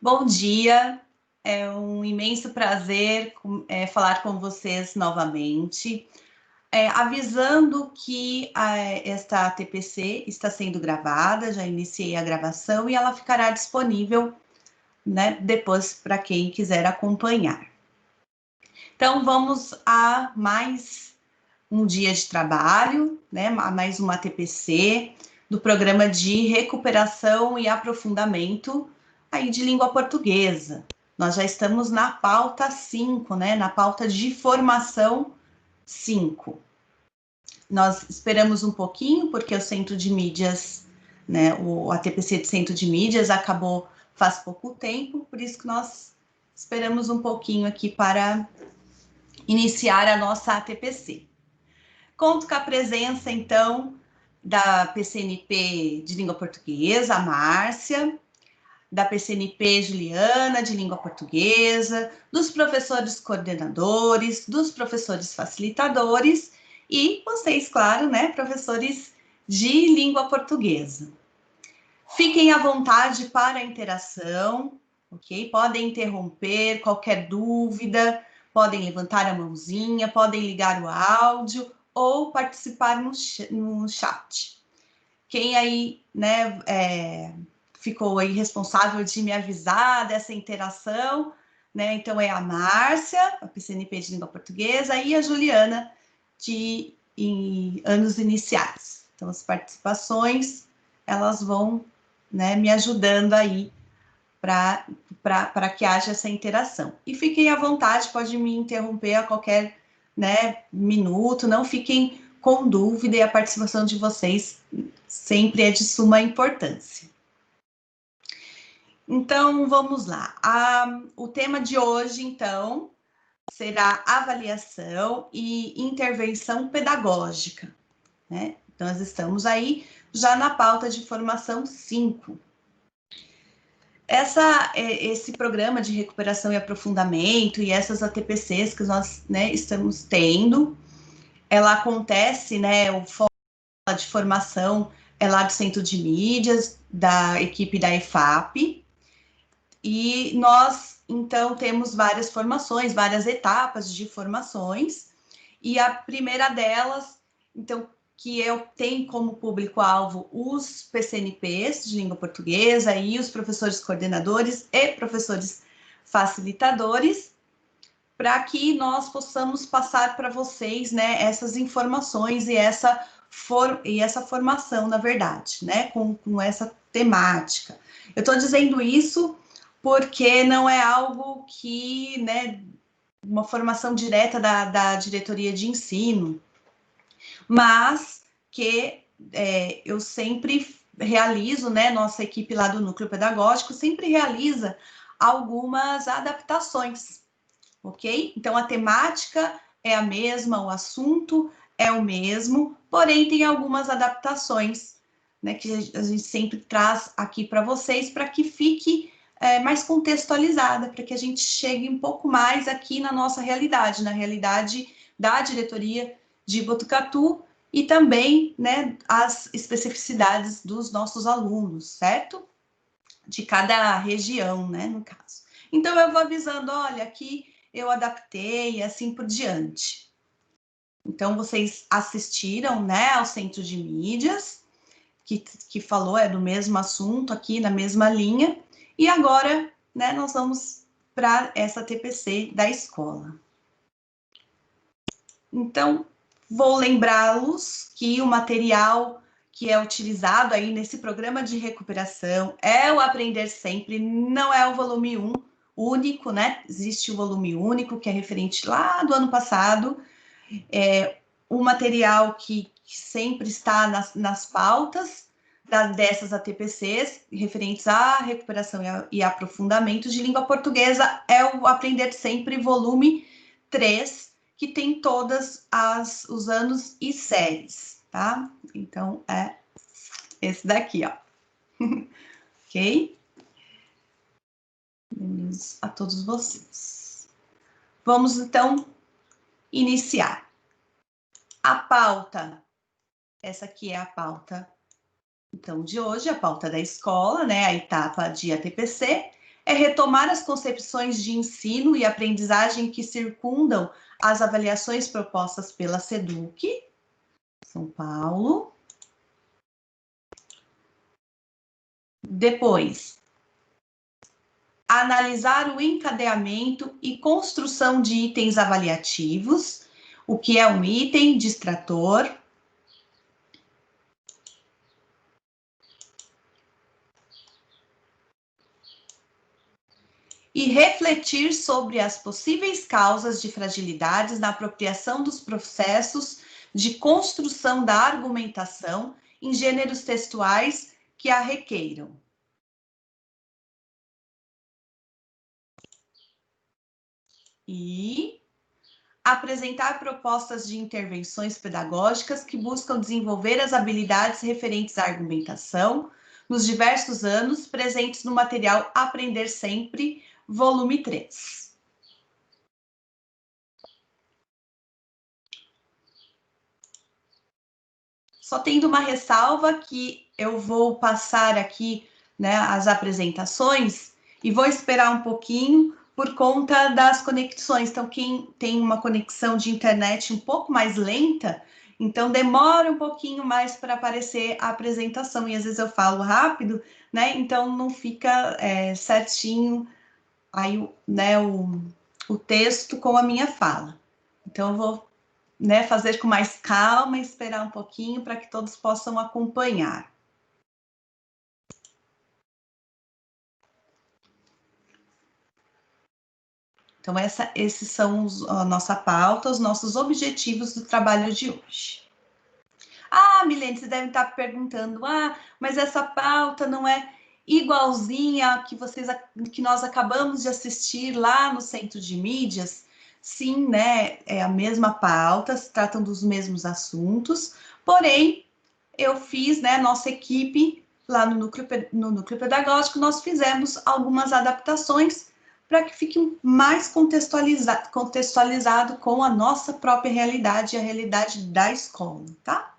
Bom dia, é um imenso prazer falar com vocês novamente. Avisando que esta TPC está sendo gravada, já iniciei a gravação e ela ficará disponível, né, depois para quem quiser acompanhar. Então, vamos a mais um dia de trabalho, né, a mais uma TPC do Programa de Recuperação e Aprofundamento aí de Língua Portuguesa. Nós já estamos na pauta 5, né, na pauta de formação 5. Nós esperamos um pouquinho, porque o Centro de Mídias, né, a TPC de Centro de Mídias acabou faz pouco tempo, por isso que nós esperamos um pouquinho aqui para iniciar a nossa ATPC. Conto com a presença, então, da PCNP de Língua Portuguesa, a Márcia, da PCNP Juliana, de Língua Portuguesa, dos professores coordenadores, dos professores facilitadores e vocês, claro, né, professores de Língua Portuguesa. Fiquem à vontade para a interação, ok? Podem interromper qualquer dúvida, podem levantar a mãozinha, podem ligar o áudio ou participar no chat. Quem aí, né, ficou aí responsável de me avisar dessa interação, né? Então é a Márcia, a PCNP de Língua Portuguesa, e a Juliana de anos iniciais. Então as participações, elas vão, né, me ajudando aí para que haja essa interação. E fiquem à vontade, pode me interromper a qualquer, né, minuto, não fiquem com dúvida, e a participação de vocês sempre é de suma importância. Então, vamos lá. O tema de hoje, então, será avaliação e intervenção pedagógica, né? Nós estamos aí já na pauta de formação 5. Esse programa de recuperação e aprofundamento e essas ATPCs que nós, né, estamos tendo, ela acontece, né, o fórum de formação é lá do Centro de Mídias, da equipe da EFAP, e nós, então, temos várias formações, várias etapas de formações, e a primeira delas, então, que eu tenho como público-alvo os PCNPs de língua portuguesa e os professores coordenadores e professores facilitadores, para que nós possamos passar para vocês, né, essas informações e essa formação, na verdade, né, com essa temática. Eu estou dizendo isso porque não é algo que, né, uma formação direta da diretoria de ensino, mas que eu sempre realizo, né, nossa equipe lá do núcleo pedagógico sempre realiza algumas adaptações, ok? Então, a temática é a mesma, o assunto é o mesmo, porém tem algumas adaptações, né, que a gente sempre traz aqui para vocês, para que fique mais contextualizada, para que a gente chegue um pouco mais aqui na nossa realidade, na realidade da diretoria de Botucatu e também, né, as especificidades dos nossos alunos, certo? De cada região, né, no caso. Então, eu vou avisando, olha, aqui eu adaptei, assim por diante. Então, vocês assistiram, né, ao Centro de Mídias, que falou, é do mesmo assunto aqui, na mesma linha, e agora, né, nós vamos para essa TPC da escola. Então, vou lembrá-los que o material que é utilizado aí nesse programa de recuperação é o Aprender Sempre, não é o volume 1 único, né? Existe o volume único, que é referente lá do ano passado, o material que sempre está nas pautas dessas ATPCs, referentes à recuperação e aprofundamento de língua portuguesa, é o Aprender Sempre, volume 3, que tem todos os anos e séries, tá? Então, é esse daqui, ó. Ok? Bem-vindos a todos vocês. Vamos, então, iniciar. A pauta, essa aqui é a pauta, então, de hoje, a pauta da escola, né? A etapa de ATPC, é retomar as concepções de ensino e aprendizagem que circundam as avaliações propostas pela SEDUC, São Paulo. Depois, analisar o encadeamento e construção de itens avaliativos, o que é um item distrator. E refletir sobre as possíveis causas de fragilidades na apropriação dos processos de construção da argumentação em gêneros textuais que a requeiram. E apresentar propostas de intervenções pedagógicas que buscam desenvolver as habilidades referentes à argumentação nos diversos anos presentes no material Aprender Sempre, volume 3. Só tendo uma ressalva que eu vou passar aqui, né, as apresentações e vou esperar um pouquinho por conta das conexões. Então, quem tem uma conexão de internet um pouco mais lenta, então demora um pouquinho mais para aparecer a apresentação. E às vezes eu falo rápido, né? Então não fica certinho aí, né, o texto com a minha fala. Então eu vou, né, fazer com mais calma e esperar um pouquinho para que todos possam acompanhar. Então, esses são a nossa pauta, os nossos objetivos do trabalho de hoje. Ah, Milene, vocês devem estar perguntando, mas essa pauta não é igualzinha que nós acabamos de assistir lá no Centro de Mídias? Sim, né, é a mesma pauta, se tratam dos mesmos assuntos, porém, eu fiz, né, nossa equipe lá no núcleo pedagógico, nós fizemos algumas adaptações para que fique mais contextualizado com a nossa própria realidade e a realidade da escola, tá?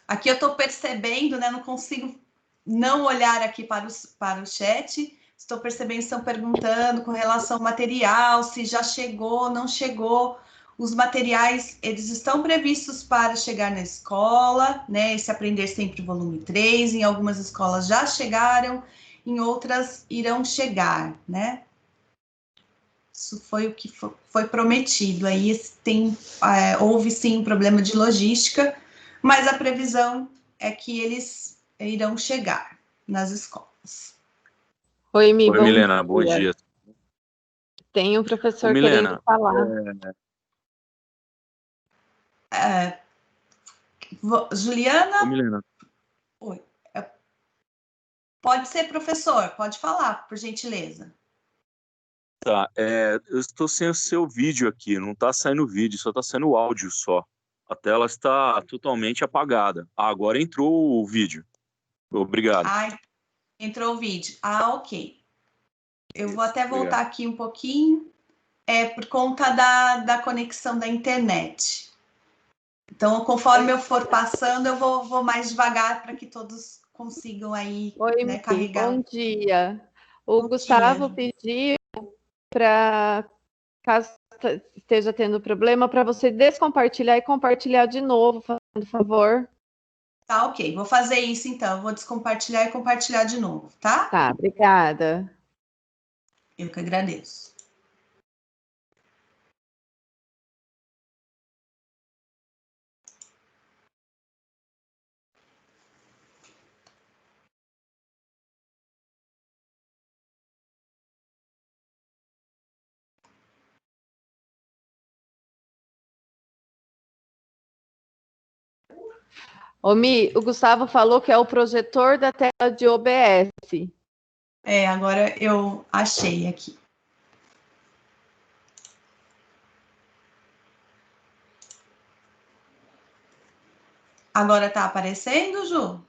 Aqui eu estou percebendo, né, não consigo não olhar aqui para o chat, estou percebendo que estão perguntando com relação ao material, se já chegou, não chegou. Os materiais, eles estão previstos para chegar na escola, né? Esse Aprender Sempre volume 3, em algumas escolas já chegaram, em outras irão chegar, né? Isso foi o que foi prometido. Aí houve sim um problema de logística, mas a previsão é que eles irão chegar nas escolas. Oi, Mi, Oi, Milena, bom dia. Tem um professor Milena, querendo falar. Juliana? Ô, Milena. Oi. Pode ser, professor, pode falar, por gentileza. Tá, eu estou sem o seu vídeo aqui, não está saindo vídeo, só está saindo o áudio só. A tela está totalmente apagada. Agora entrou o vídeo. Obrigado. Entrou o vídeo. Ok. Eu vou até voltar Obrigado. aqui um pouquinho, por conta da conexão da internet. Então, conforme eu for passando, eu vou mais devagar para que todos consigam aí, Oi, né, Mi, carregar. bom dia. O Bom Gustavo dia. pediu para, caso esteja tendo problema, para você descompartilhar e compartilhar de novo, fazendo favor. Tá, ok. Vou fazer isso, então. Eu vou descompartilhar e compartilhar de novo, tá? Tá, obrigada. Eu que agradeço. Ô, Mi, o Gustavo falou que é o projetor da tela de OBS. Agora eu achei aqui. Agora tá aparecendo, Ju?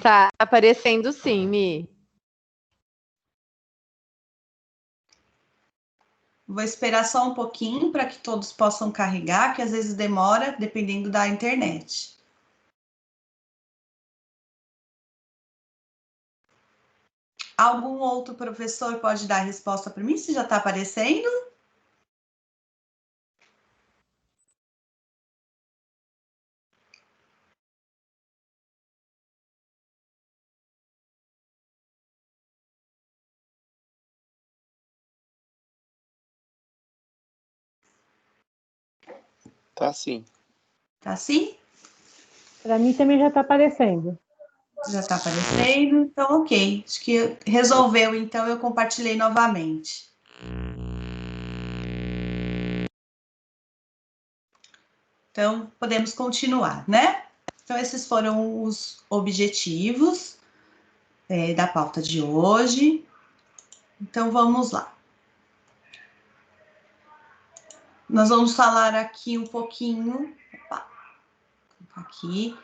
Tá aparecendo sim, Mi. Vou esperar só um pouquinho para que todos possam carregar, que às vezes demora, dependendo da internet. Algum outro professor pode dar a resposta para mim, se já está aparecendo? Tá sim. Tá sim? Para mim também já está aparecendo. Já está aparecendo, então ok. Acho que resolveu, então eu compartilhei novamente. Então, podemos continuar, né? Então, esses foram os objetivos da pauta de hoje. Então, vamos lá. Nós vamos falar aqui um pouquinho. Opa, aqui.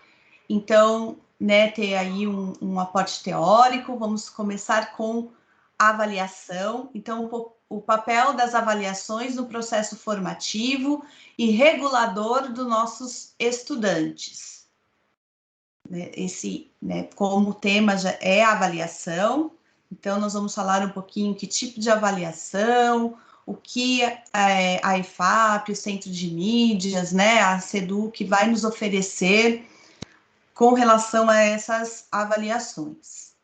Então, né, ter aí um aporte teórico. Vamos começar com a avaliação. Então, o papel das avaliações no processo formativo e regulador dos nossos estudantes. Esse, né, como tema já é a avaliação, então nós vamos falar um pouquinho que tipo de avaliação, o que a IFAP, o Centro de Mídias, né, a SEDUC vai nos oferecer com relação a essas avaliações.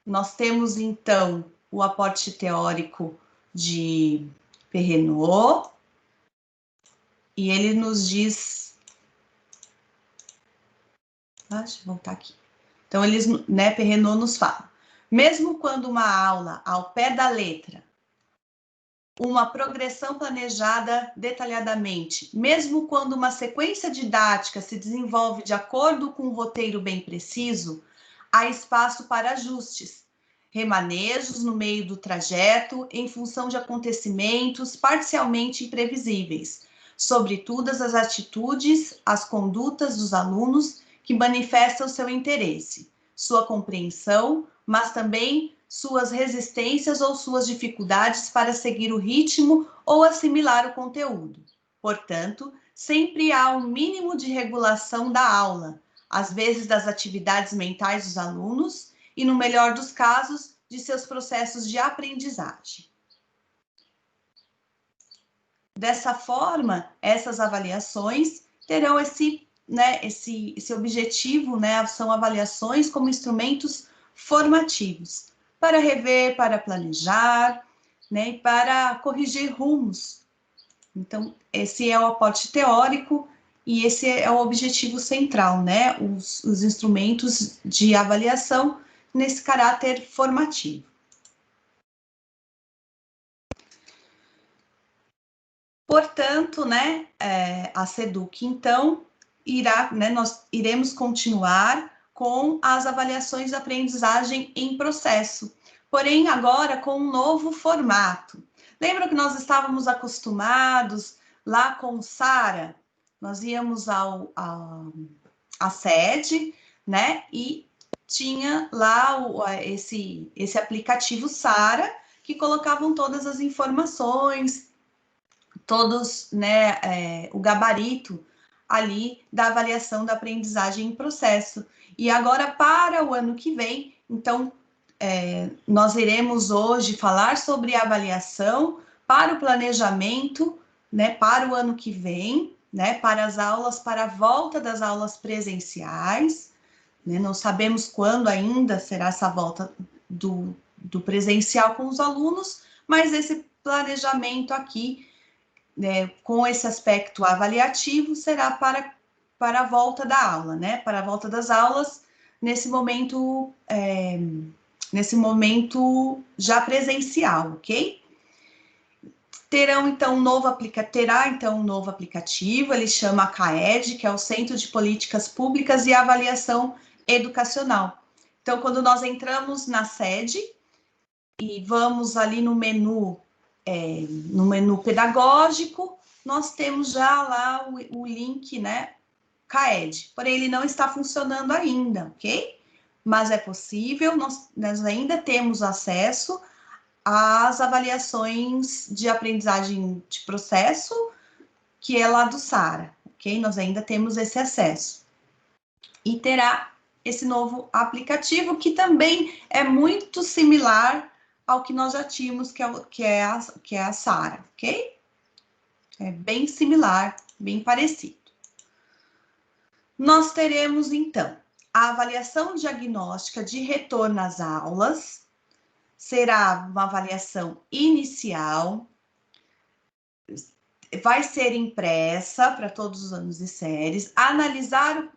Nós temos, então, o aporte teórico de Perrenot, e ele nos diz... Deixa eu voltar aqui. Então, eles, né, Perrenot nos fala, mesmo quando uma aula, ao pé da letra, uma progressão planejada detalhadamente, mesmo quando uma sequência didática se desenvolve de acordo com um roteiro bem preciso, há espaço para ajustes, remanejos no meio do trajeto, em função de acontecimentos parcialmente imprevisíveis, sobre todas as atitudes, as condutas dos alunos que manifestam seu interesse, sua compreensão, mas também suas resistências ou suas dificuldades para seguir o ritmo ou assimilar o conteúdo. Portanto, sempre há um mínimo de regulação da aula, às vezes das atividades mentais dos alunos e, no melhor dos casos, de seus processos de aprendizagem. Dessa forma, essas avaliações terão esse objetivo, né? São avaliações como instrumentos formativos, para rever, para planejar, né? E para corrigir rumos. Então, esse é o aporte teórico e esse é o objetivo central, né? Os instrumentos de avaliação nesse caráter formativo. Portanto, né, a SEDUC, então, nós iremos continuar com as avaliações de aprendizagem em processo, porém agora com um novo formato. Lembra que nós estávamos acostumados lá com o SARA? Nós íamos à sede, né, e tinha lá esse aplicativo SARA, que colocavam todas as informações, todos, né, o gabarito ali da avaliação da aprendizagem em processo. E agora, para o ano que vem, então, nós iremos hoje falar sobre a avaliação para o planejamento, né, para o ano que vem, né, para as aulas, para a volta das aulas presenciais, né, não sabemos quando ainda será essa volta do presencial com os alunos, mas esse planejamento aqui, com esse aspecto avaliativo, será para a volta da aula, né? Para a volta das aulas, nesse momento já presencial, ok? Terá então um novo aplicativo, ele chama CAED, que é o Centro de Políticas Públicas e Avaliação Educacional. Então, quando nós entramos na sede e vamos ali no menu pedagógico, nós temos já lá o link, né, CAED, porém ele não está funcionando ainda, ok? Mas é possível, nós ainda temos acesso às avaliações de aprendizagem de processo, que é lá do SARA, ok? Nós ainda temos esse acesso. E terá esse novo aplicativo, que também é muito similar ao que nós já tínhamos, que é a Sara, ok? É bem similar, bem parecido. Nós teremos, então, a avaliação diagnóstica de retorno às aulas. Será uma avaliação inicial, vai ser impressa para todos os anos e séries,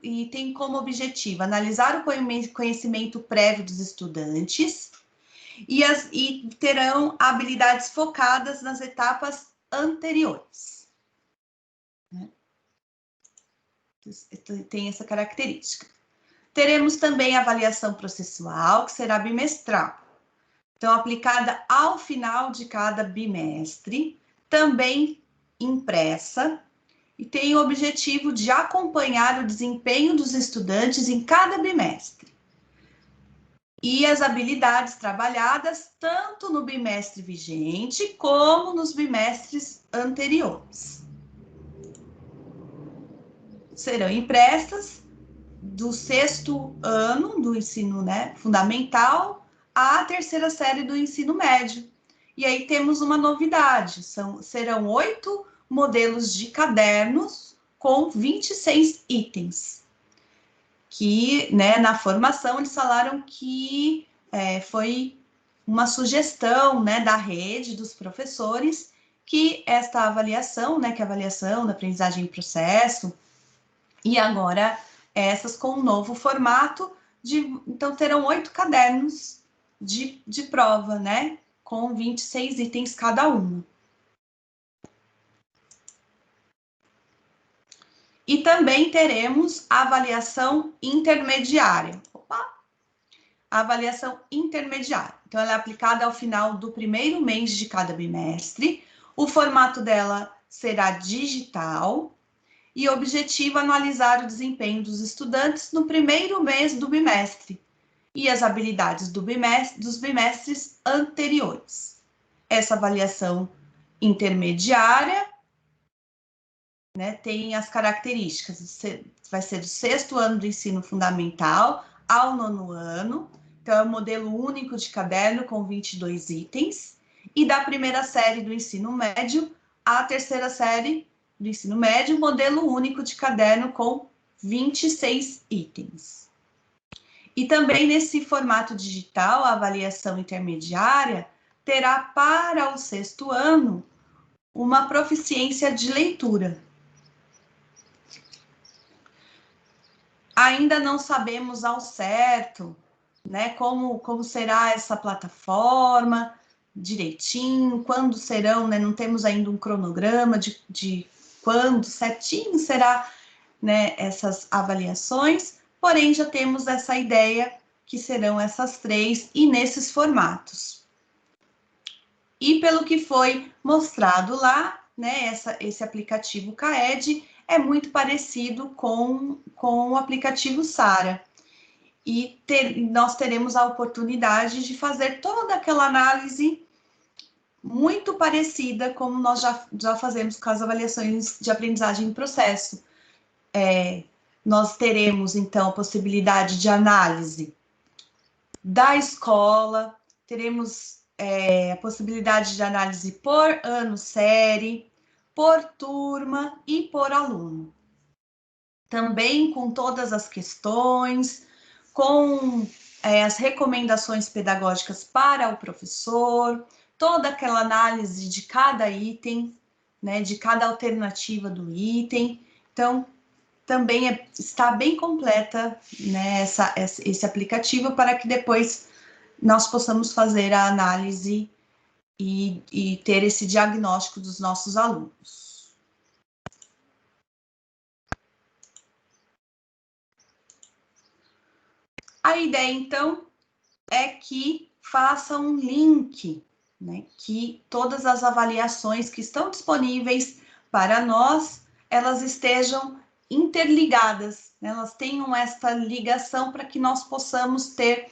e tem como objetivo analisar o conhecimento prévio dos estudantes e terão habilidades focadas nas etapas anteriores. Tem essa característica. Teremos também a avaliação processual, que será bimestral. Então, aplicada ao final de cada bimestre, também impressa, e tem o objetivo de acompanhar o desempenho dos estudantes em cada bimestre. E as habilidades trabalhadas tanto no bimestre vigente como nos bimestres anteriores. Serão impressas do 6º ano do ensino, fundamental à 3ª série do ensino médio. E aí temos uma novidade, serão 8 modelos de cadernos com 26 itens. Que, na formação, eles falaram que foi uma sugestão, da rede, dos professores, que esta avaliação, que é a avaliação da aprendizagem em processo, e agora essas com um novo formato, então terão 8 cadernos de prova, com 26 itens cada um. E também teremos a avaliação intermediária. A avaliação intermediária. Então, ela é aplicada ao final do 1º mês de cada bimestre. O formato dela será digital e o objetivo é analisar o desempenho dos estudantes no 1º mês do bimestre e as habilidades dos bimestres anteriores. Essa avaliação intermediária, tem as características, vai ser do 6º ano do ensino fundamental ao 9º ano, então é um modelo único de caderno com 22 itens, e da 1ª série do ensino médio à 3ª série do ensino médio, modelo único de caderno com 26 itens. E também nesse formato digital, a avaliação intermediária terá para o 6º ano uma proficiência de leitura. Ainda não sabemos ao certo, como será essa plataforma direitinho, quando serão, não temos ainda um cronograma de quando certinho será, essas avaliações, porém já temos essa ideia que serão essas 3 e nesses formatos. E pelo que foi mostrado lá, esse aplicativo CAED é muito parecido com o aplicativo Sara. E nós teremos a oportunidade de fazer toda aquela análise muito parecida como nós já fazemos com as avaliações de aprendizagem em processo. Nós teremos, então, a possibilidade de análise da escola, teremos a possibilidade de análise por ano série, por turma e por aluno. Também com todas as questões, com as recomendações pedagógicas para o professor, toda aquela análise de cada item, de cada alternativa do item. Então, também está bem completa, esse aplicativo para que depois nós possamos fazer a análise e ter esse diagnóstico dos nossos alunos. A ideia, então, é que faça um link, que todas as avaliações que estão disponíveis para nós, elas estejam interligadas, elas tenham esta ligação para que nós possamos ter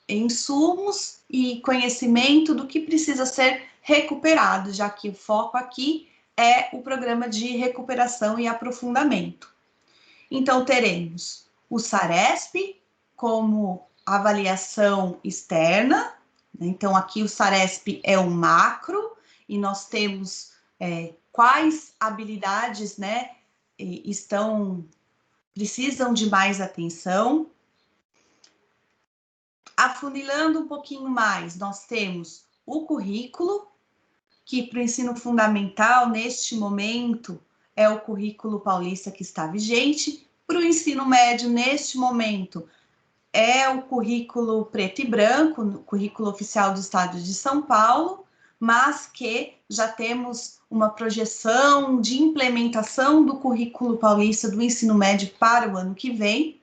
insumos e conhecimento do que precisa ser recuperado, já que o foco aqui é o programa de recuperação e aprofundamento. Então, teremos o SARESP, como avaliação externa. Então, aqui o SARESP é um macro, e nós temos quais habilidades, né, precisam de mais atenção. Afunilando um pouquinho mais, nós temos o currículo, que para o ensino fundamental, neste momento, é o currículo paulista que está vigente. Para o ensino médio, neste momento, é o currículo preto e branco, o currículo oficial do Estado de São Paulo, mas que já temos uma projeção de implementação do currículo paulista do ensino médio para o ano que vem.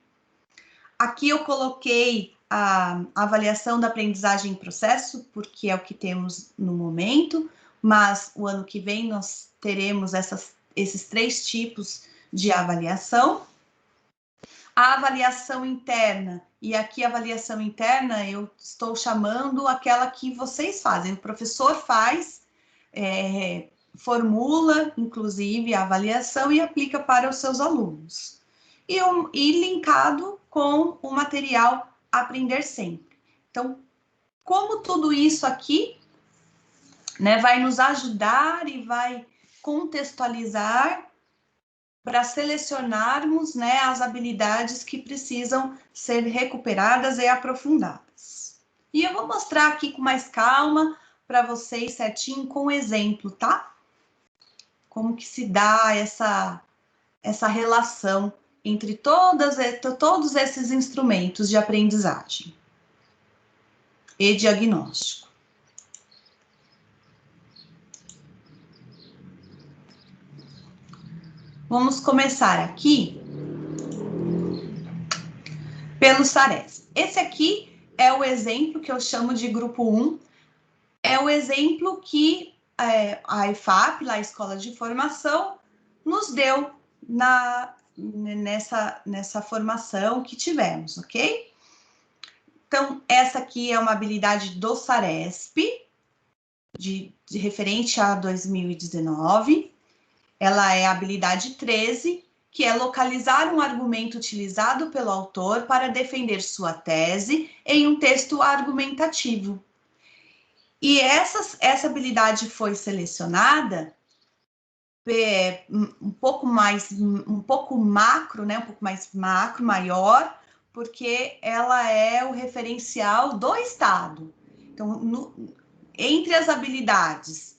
Aqui eu coloquei a avaliação da aprendizagem em processo, porque é o que temos no momento, mas o ano que vem nós teremos esses 3 tipos de avaliação. A avaliação interna, e aqui a avaliação interna eu estou chamando aquela que vocês fazem, o professor faz, formula, inclusive, a avaliação e aplica para os seus alunos. E linkado com o material Aprender Sempre. Então, como tudo isso aqui, né, vai nos ajudar e vai contextualizar para selecionarmos, né, as habilidades que precisam ser recuperadas e aprofundadas. E eu vou mostrar aqui com mais calma para vocês certinho com exemplo, tá? Como que se dá essa relação entre todos esses instrumentos de aprendizagem e diagnóstico. Vamos começar aqui pelo SARESP. Esse aqui é o exemplo que eu chamo de grupo 1. É o exemplo que a EFAP, lá a Escola de Formação, nos deu nessa formação que tivemos, ok? Então, essa aqui é uma habilidade do SARESP, de referente a 2019. Ela é a habilidade 13, que é localizar um argumento utilizado pelo autor para defender sua tese em um texto argumentativo. E essa habilidade foi selecionada um pouco macro, né? Um pouco mais macro, maior, porque ela é o referencial do Estado. Então, entre as habilidades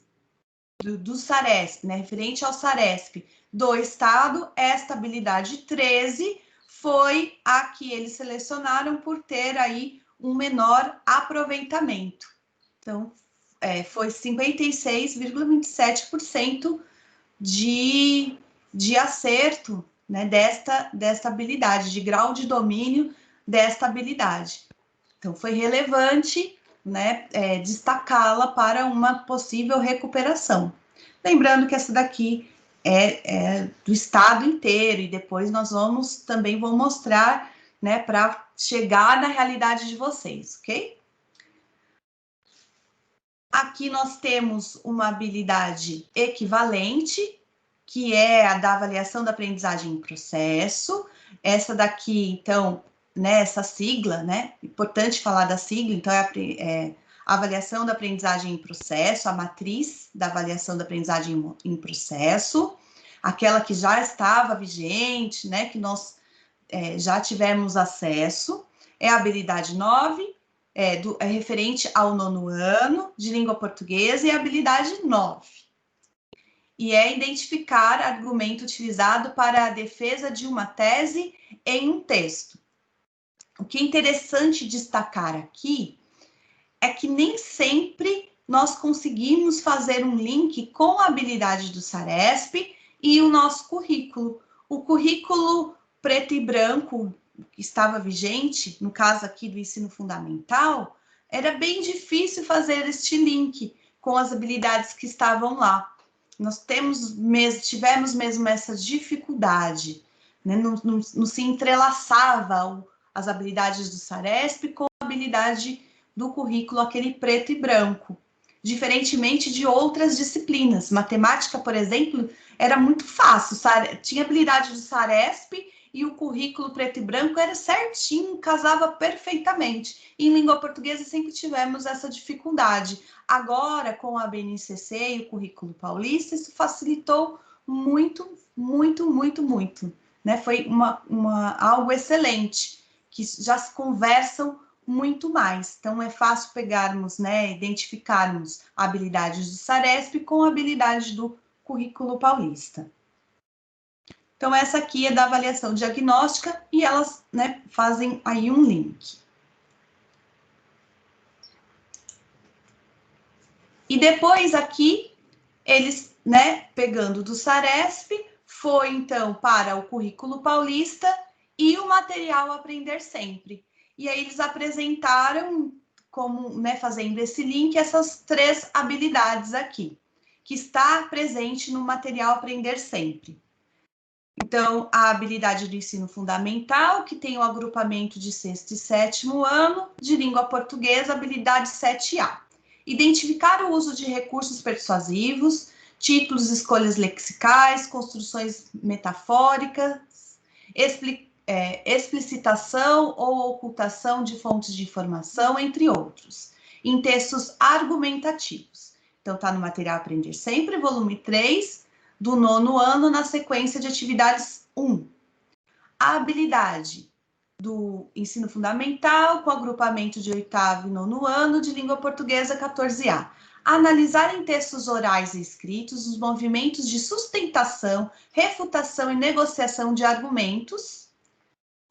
do SARESP, né, referente ao SARESP do Estado, esta habilidade 13 foi a que eles selecionaram por ter aí um menor aproveitamento. Então, foi 56,27% de acerto, né, desta habilidade, de grau de domínio desta habilidade. Então, foi relevante, né, destacá-la para uma possível recuperação. Lembrando que essa daqui é do estado inteiro, e depois nós também vou mostrar, né, para chegar na realidade de vocês, ok? Aqui nós temos uma habilidade equivalente, que é a da avaliação da aprendizagem em processo. Essa daqui, então, né, essa sigla, né, importante falar da sigla, então é a avaliação da aprendizagem em processo, a matriz da avaliação da aprendizagem em processo, aquela que já estava vigente, né, que nós já tivemos acesso, é a habilidade 9, é referente ao 9º ano de língua portuguesa, e a habilidade 9. E é identificar argumento utilizado para a defesa de uma tese em um texto. O que é interessante destacar aqui é que nem sempre nós conseguimos fazer um link com a habilidade do SARESP e o nosso currículo. O currículo preto e branco que estava vigente, no caso aqui do ensino fundamental, era bem difícil fazer este link com as habilidades que estavam lá. Nós tivemos mesmo essa dificuldade, né? Não se entrelaçava as habilidades do SARESP com a habilidade do currículo, aquele preto e branco. Diferentemente de outras disciplinas. Matemática, por exemplo, era muito fácil. Tinha habilidade do SARESP e o currículo preto e branco era certinho, casava perfeitamente. Em língua portuguesa sempre tivemos essa dificuldade. Agora, com a BNCC e o currículo paulista, isso facilitou muito, muito, muito, muito. Né? Foi algo excelente, que já se conversam muito mais. Então, é fácil pegarmos, né, identificarmos habilidades do Saresp com habilidades do currículo paulista. Então, essa aqui é da avaliação diagnóstica e elas, né, fazem aí um link. E depois aqui, eles, né, pegando do Saresp, foi então para o currículo paulista e o material Aprender Sempre. E aí eles apresentaram, como, né, fazendo esse link, essas 3 habilidades aqui, que está presente no material Aprender Sempre. Então, a habilidade do ensino fundamental, que tem o agrupamento de 6º e 7º ano, de língua portuguesa, habilidade 7A. Identificar o uso de recursos persuasivos, títulos, escolhas lexicais, construções metafóricas, explicitação ou ocultação de fontes de informação, entre outros, em textos argumentativos. Então, está no material Aprender Sempre, volume 3, do 9º ano, na sequência de atividades 1. A habilidade do ensino fundamental, com agrupamento de 8º e 9º ano, de língua portuguesa 14A. Analisar em textos orais e escritos os movimentos de sustentação, refutação e negociação de argumentos.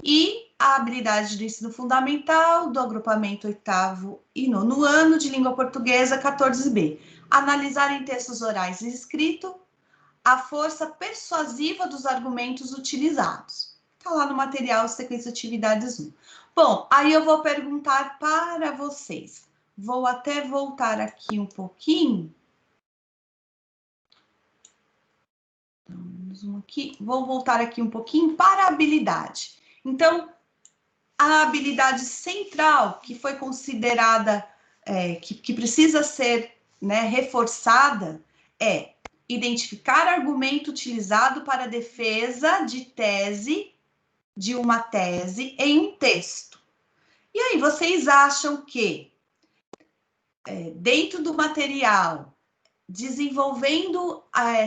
E a habilidade do ensino fundamental, do agrupamento 8º e 9º ano, de língua portuguesa 14B. Analisar em textos orais e escritos a força persuasiva dos argumentos utilizados. Está lá no material sequência de atividades 1. Bom, aí eu vou perguntar para vocês. Vou até voltar aqui um pouquinho. Vou voltar aqui um pouquinho para a habilidade. Então, a habilidade central, que foi considerada, que precisa ser, né, reforçada, é identificar argumento utilizado para defesa de tese, de uma tese em um texto. E aí, vocês acham que, dentro do material, desenvolvendo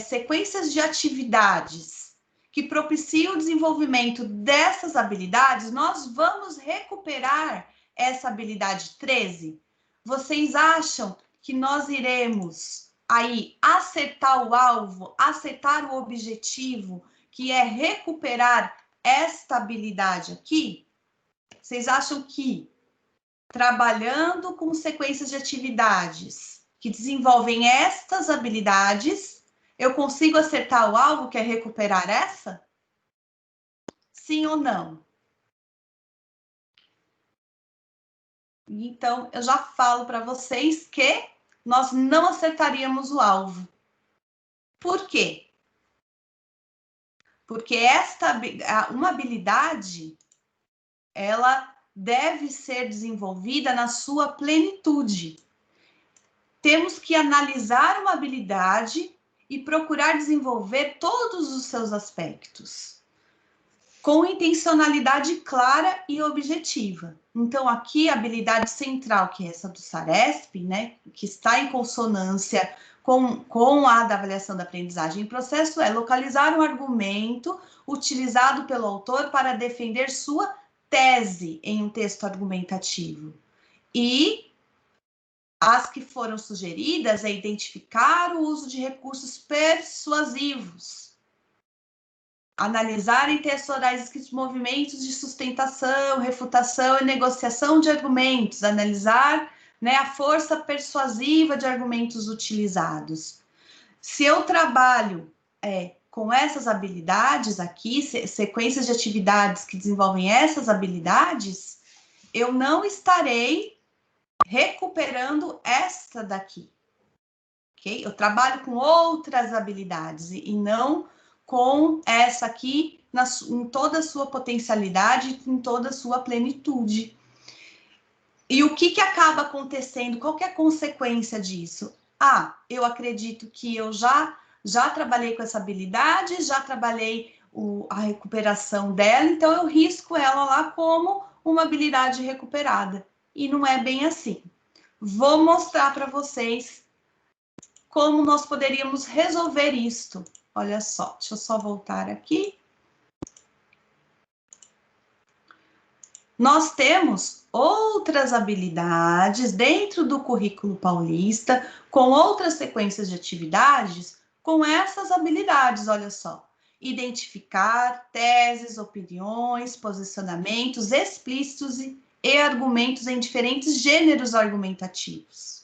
sequências de atividades que propiciam o desenvolvimento dessas habilidades, nós vamos recuperar essa habilidade 13? Vocês acham que nós iremos aí acertar o alvo, acertar o objetivo, que é recuperar esta habilidade aqui? Vocês acham que, trabalhando com sequências de atividades que desenvolvem estas habilidades, eu consigo acertar o alvo, que é recuperar essa? Sim ou não? Então, eu já falo para vocês que nós não acertaríamos o alvo. Por quê? Porque uma habilidade, ela deve ser desenvolvida na sua plenitude. Temos que analisar uma habilidade e procurar desenvolver todos os seus aspectos, com intencionalidade clara e objetiva. Então, aqui a habilidade central, que é essa do Saresp, né, que está em consonância com a da avaliação da aprendizagem em processo, é localizar um argumento utilizado pelo autor para defender sua tese em um texto argumentativo. E as que foram sugeridas é identificar o uso de recursos persuasivos, analisar em textos orais escritos movimentos de sustentação, refutação e negociação de argumentos, analisar, né, a força persuasiva de argumentos utilizados. Se eu trabalho com essas habilidades aqui, sequências de atividades que desenvolvem essas habilidades, eu não estarei recuperando esta daqui, ok? Eu trabalho com outras habilidades e não com essa aqui em toda a sua potencialidade, em toda a sua plenitude. E o que acaba acontecendo? Qual que é a consequência disso? Eu acredito que eu já trabalhei com essa habilidade, já trabalhei a recuperação dela, então eu risco ela lá como uma habilidade recuperada. E não é bem assim. Vou mostrar para vocês como nós poderíamos resolver isto. Olha só, deixa eu só voltar aqui. Nós temos outras habilidades dentro do currículo paulista, com outras sequências de atividades, com essas habilidades, olha só. Identificar teses, opiniões, posicionamentos explícitos e argumentos em diferentes gêneros argumentativos.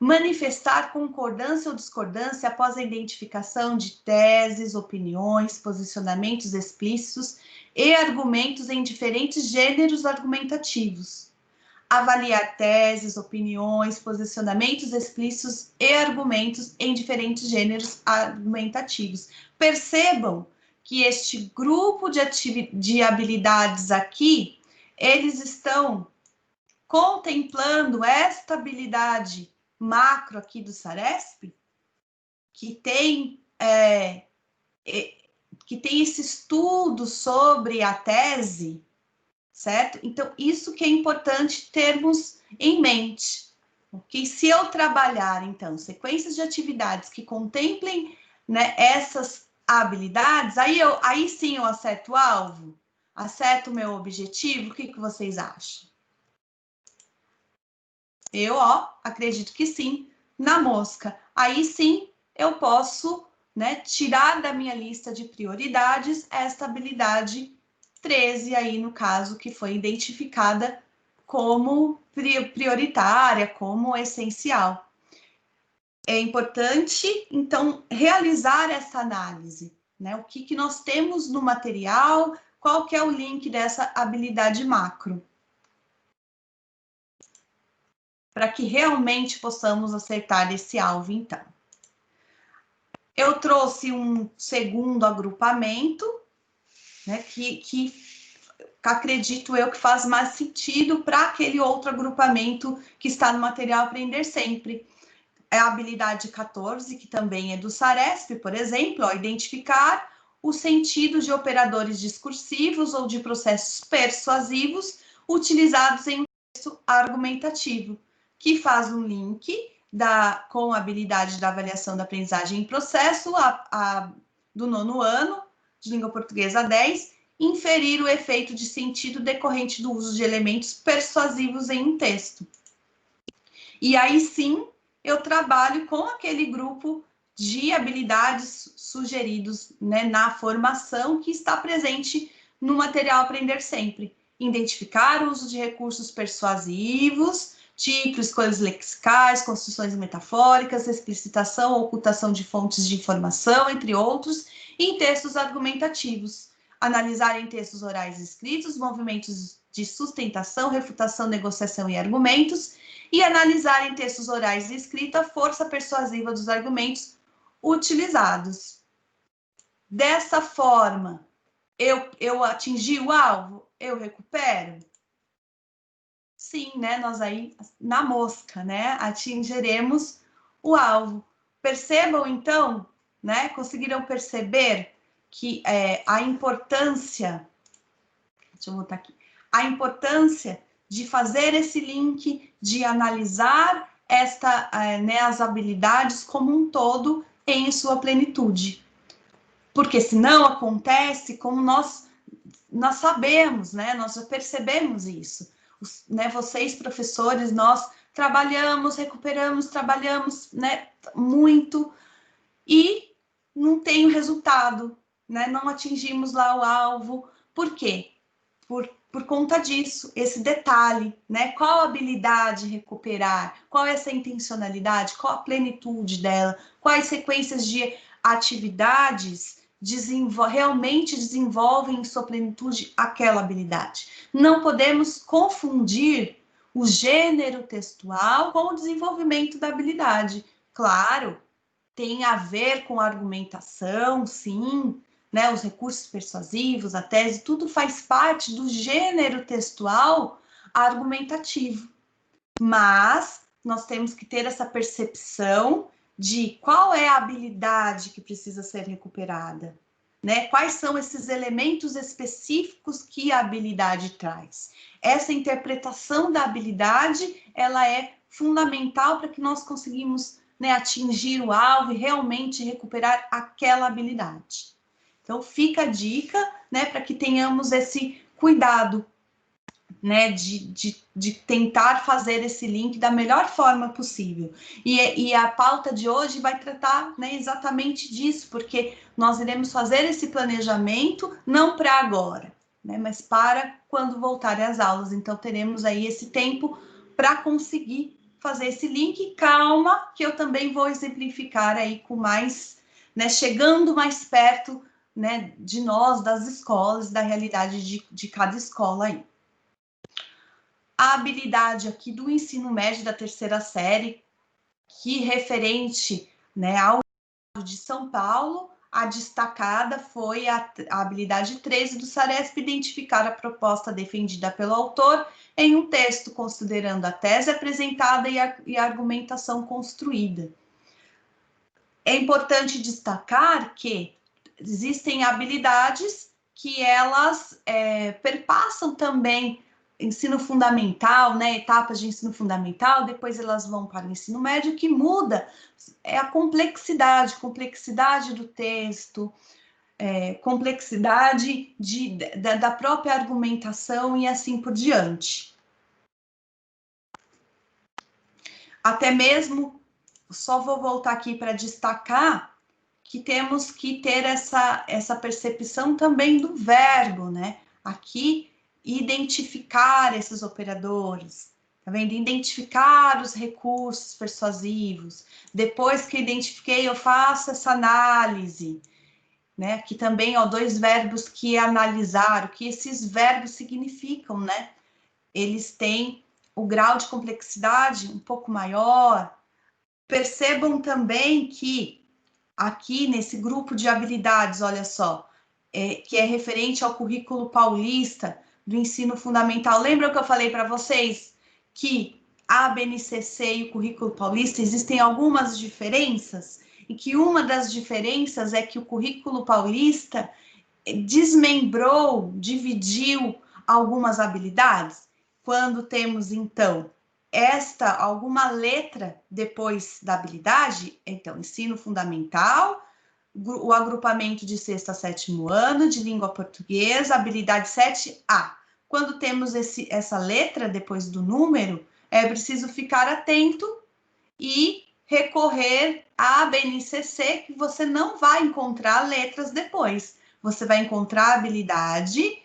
Manifestar concordância ou discordância após a identificação de teses, opiniões, posicionamentos explícitos e argumentos em diferentes gêneros argumentativos. Avaliar teses, opiniões, posicionamentos explícitos e argumentos em diferentes gêneros argumentativos. Percebam que este grupo de habilidades aqui, eles estão contemplando esta habilidade macro aqui do SARESP, que tem esse estudo sobre a tese, certo? Então, isso que é importante termos em mente. Okay? Se eu trabalhar, então, sequências de atividades que contemplem, né, essas habilidades, aí sim eu acerto o alvo, acerto o meu objetivo, o que vocês acham? Eu, acredito que sim, na mosca. Aí sim, eu posso, né, tirar da minha lista de prioridades esta habilidade 13 aí, no caso, que foi identificada como prioritária, como essencial. É importante, então, realizar essa análise, né? O que nós temos no material, qual que é o link dessa habilidade macro, para que realmente possamos acertar esse alvo, então. Eu trouxe um segundo agrupamento, né, que acredito eu que faz mais sentido para aquele outro agrupamento que está no material Aprender Sempre. É a habilidade 14, que também é do SARESP, por exemplo, identificar o sentido de operadores discursivos ou de processos persuasivos utilizados em um texto argumentativo, que faz um link com a habilidade da avaliação da aprendizagem em processo do 9º ano, de língua portuguesa 10, inferir o efeito de sentido decorrente do uso de elementos persuasivos em um texto. E aí sim, eu trabalho com aquele grupo de habilidades sugeridos, né, na formação que está presente no material Aprender Sempre. Identificar o uso de recursos persuasivos, tipo escolhas lexicais, construções metafóricas, explicitação ou ocultação de fontes de informação, entre outros, em textos argumentativos. Analisar em textos orais e escritos movimentos de sustentação, refutação, negociação e argumentos, e analisar em textos orais e escrita a força persuasiva dos argumentos utilizados. Dessa forma, eu atingi o alvo? Eu recupero? Sim, né? Nós aí, na mosca, né? Atingiremos o alvo. Percebam, então, né? Conseguiram perceber que a importância... Deixa eu botar aqui. A importância de fazer esse link, de analisar as habilidades como um todo em sua plenitude. Porque senão acontece como nós sabemos, né? Nós já percebemos isso. Né? Vocês, professores, nós trabalhamos, recuperamos, trabalhamos, né, muito e não tem o resultado, né? Não atingimos lá o alvo. Por quê? Por conta disso, esse detalhe, né? Qual a habilidade recuperar? Qual é essa intencionalidade? Qual a plenitude dela? Quais sequências de atividades realmente desenvolvem em sua plenitude aquela habilidade? Não podemos confundir o gênero textual com o desenvolvimento da habilidade. Claro, tem a ver com a argumentação, sim, né, os recursos persuasivos, a tese, tudo faz parte do gênero textual argumentativo. Mas nós temos que ter essa percepção de qual é a habilidade que precisa ser recuperada. né? Quais são esses elementos específicos que a habilidade traz? Essa interpretação da habilidade, ela é fundamental para que nós conseguimos, né, atingir o alvo e realmente recuperar aquela habilidade. Então, fica a dica, né, para que tenhamos esse cuidado, né, de tentar fazer esse link da melhor forma possível. E a pauta de hoje vai tratar, né, exatamente disso, porque nós iremos fazer esse planejamento não para agora, né, mas para quando voltarem as aulas. Então, teremos aí esse tempo para conseguir fazer esse link. Calma, que eu também vou exemplificar aí com mais, né, chegando mais perto, né, de nós, das escolas, da realidade de cada escola aí. A habilidade aqui do ensino médio da terceira série, que referente, né, ao de São Paulo, a destacada foi a habilidade 13 do SARESP, identificar a proposta defendida pelo autor em um texto, considerando a tese apresentada e a argumentação construída. É importante destacar que existem habilidades que elas perpassam também ensino fundamental, né, etapas de ensino fundamental, depois elas vão para o ensino médio. O que muda é a complexidade do texto, complexidade da própria argumentação e assim por diante. Até mesmo, só vou voltar aqui para destacar que temos que ter essa percepção também do verbo, né? Aqui, identificar esses operadores, tá vendo? Identificar os recursos persuasivos. Depois que identifiquei, eu faço essa análise, né? Aqui também, ó, 2 verbos que é analisar, o que esses verbos significam, né? Eles têm o grau de complexidade um pouco maior. Percebam também que aqui nesse grupo de habilidades, olha só, que é referente ao currículo paulista do ensino fundamental. Lembram que eu falei para vocês que a BNCC e o currículo paulista existem algumas diferenças? E que uma das diferenças é que o currículo paulista desmembrou, dividiu algumas habilidades. Quando temos, então, alguma letra depois da habilidade, então, ensino fundamental, o agrupamento de 6º a 7º ano, de língua portuguesa, habilidade 7A. Quando temos essa letra depois do número, é preciso ficar atento e recorrer à BNCC, que você não vai encontrar letras depois. Você vai encontrar a habilidade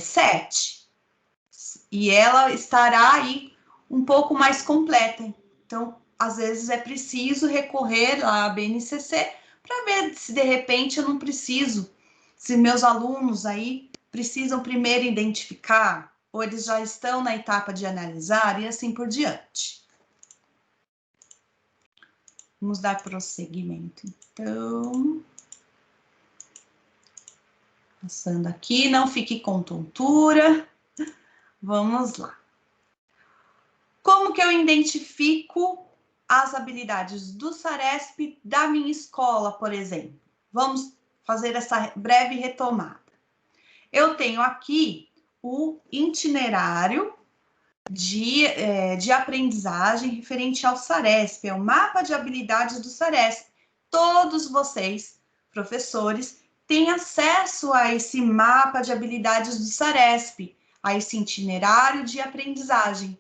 7. E ela estará aí um pouco mais completa. Então, às vezes é preciso recorrer à BNCC para ver se de repente eu não preciso, se meus alunos aí precisam primeiro identificar, ou eles já estão na etapa de analisar e assim por diante. Vamos dar prosseguimento, então. Passando aqui, não fique com tontura. Vamos lá. Como que eu identifico as habilidades do SARESP da minha escola, por exemplo? Vamos fazer essa breve retomada. Eu tenho aqui o itinerário de aprendizagem referente ao SARESP, é o mapa de habilidades do SARESP. Todos vocês, professores, têm acesso a esse mapa de habilidades do SARESP, a esse itinerário de aprendizagem.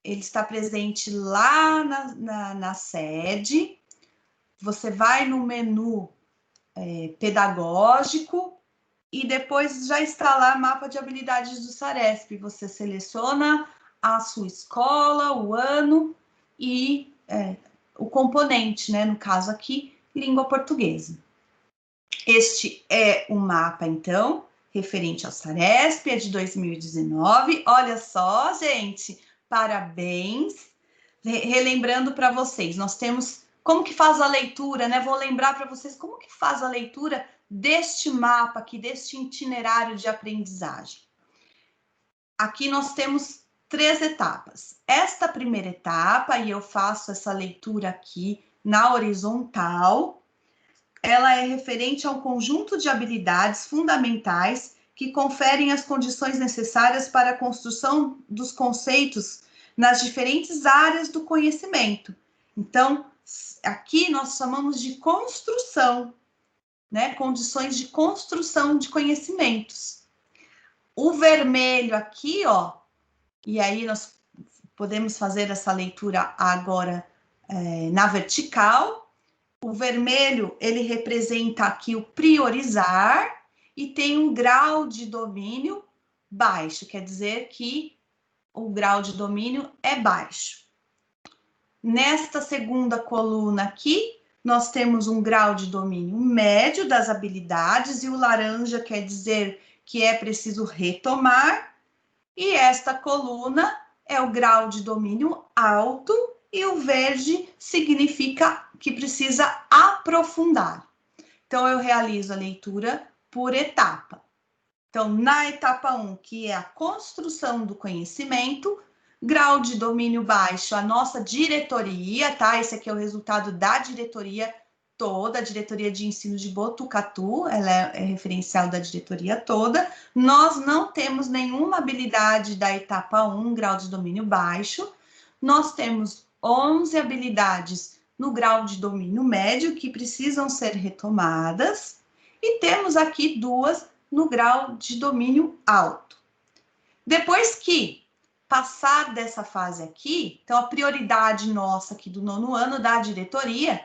Ele está presente lá na sede. Você vai no menu pedagógico e depois já está lá mapa de habilidades do SARESP. Você seleciona a sua escola, o ano e o componente, né? No caso aqui, língua portuguesa. Este é o mapa, então, referente ao SARESP, é de 2019. Olha só, gente, parabéns. Relembrando para vocês, nós temos como que faz a leitura, né? Vou lembrar para vocês como que faz a leitura deste mapa aqui, deste itinerário de aprendizagem. Aqui nós temos 3 etapas. Esta primeira etapa, e eu faço essa leitura aqui na horizontal, ela é referente a um conjunto de habilidades fundamentais que conferem as condições necessárias para a construção dos conceitos nas diferentes áreas do conhecimento. Então, aqui nós chamamos de construção, né? Condições de construção de conhecimentos. O vermelho aqui, ó, e aí nós podemos fazer essa leitura agora na vertical. O vermelho, ele representa aqui o priorizar e tem um grau de domínio baixo, quer dizer que o grau de domínio é baixo. Nesta segunda coluna aqui, nós temos um grau de domínio médio das habilidades e o laranja quer dizer que é preciso retomar. E esta coluna é o grau de domínio alto e o verde significa que precisa aprofundar. Então, eu realizo a leitura por etapa. Então, na etapa 1, que é a construção do conhecimento, grau de domínio baixo, a nossa diretoria, tá? Esse aqui é o resultado da diretoria toda, a diretoria de ensino de Botucatu, ela é referencial da diretoria toda. Nós não temos nenhuma habilidade da etapa 1, grau de domínio baixo. Nós temos 11 habilidades no grau de domínio médio que precisam ser retomadas. E temos aqui 2 no grau de domínio alto. Depois que passar dessa fase aqui, então a prioridade nossa aqui do 9º ano da diretoria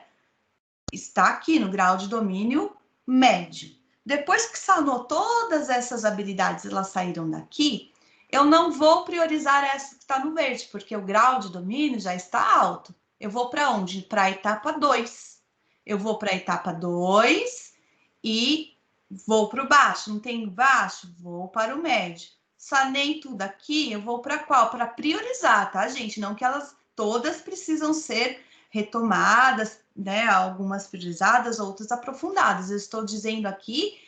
está aqui no grau de domínio médio. Depois que sanou todas essas habilidades, elas saíram daqui, eu não vou priorizar essa que está no verde, porque o grau de domínio já está alto. Eu vou para onde? Para a etapa 2. Eu vou para a etapa 2 e vou para o baixo. Não tem baixo? Vou para o médio. Sanei tudo aqui, eu vou para qual? Para priorizar, tá, gente? Não que elas todas precisam ser retomadas, né? Algumas priorizadas, outras aprofundadas. Eu estou dizendo aqui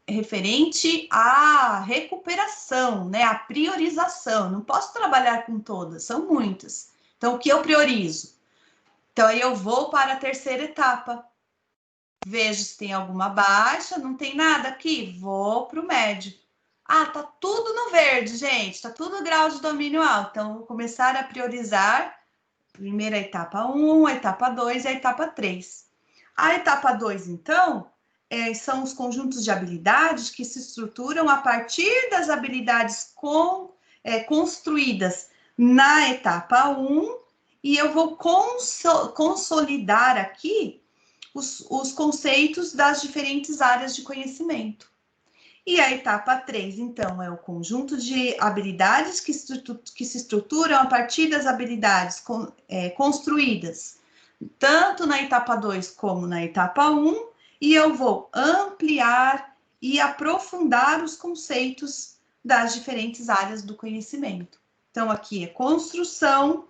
referente à recuperação, né? A priorização. Não posso trabalhar com todas, são muitas. Então, o que eu priorizo? Então, aí eu vou para a 3ª etapa. Vejo se tem alguma baixa, não tem nada aqui, vou para o médio. Ah, tá tudo no verde, gente, tá tudo no grau de domínio alto. Então, vou começar a priorizar primeiro a etapa 1, a etapa 2 e a etapa 3. A etapa 2, então, são os conjuntos de habilidades que se estruturam a partir das habilidades construídas na etapa 1, e eu vou consolidar aqui os conceitos das diferentes áreas de conhecimento. E a etapa 3, então, é o conjunto de habilidades que se estruturam a partir das habilidades construídas, tanto na etapa 2 como na etapa 1, e eu vou ampliar e aprofundar os conceitos das diferentes áreas do conhecimento. Então, aqui é construção,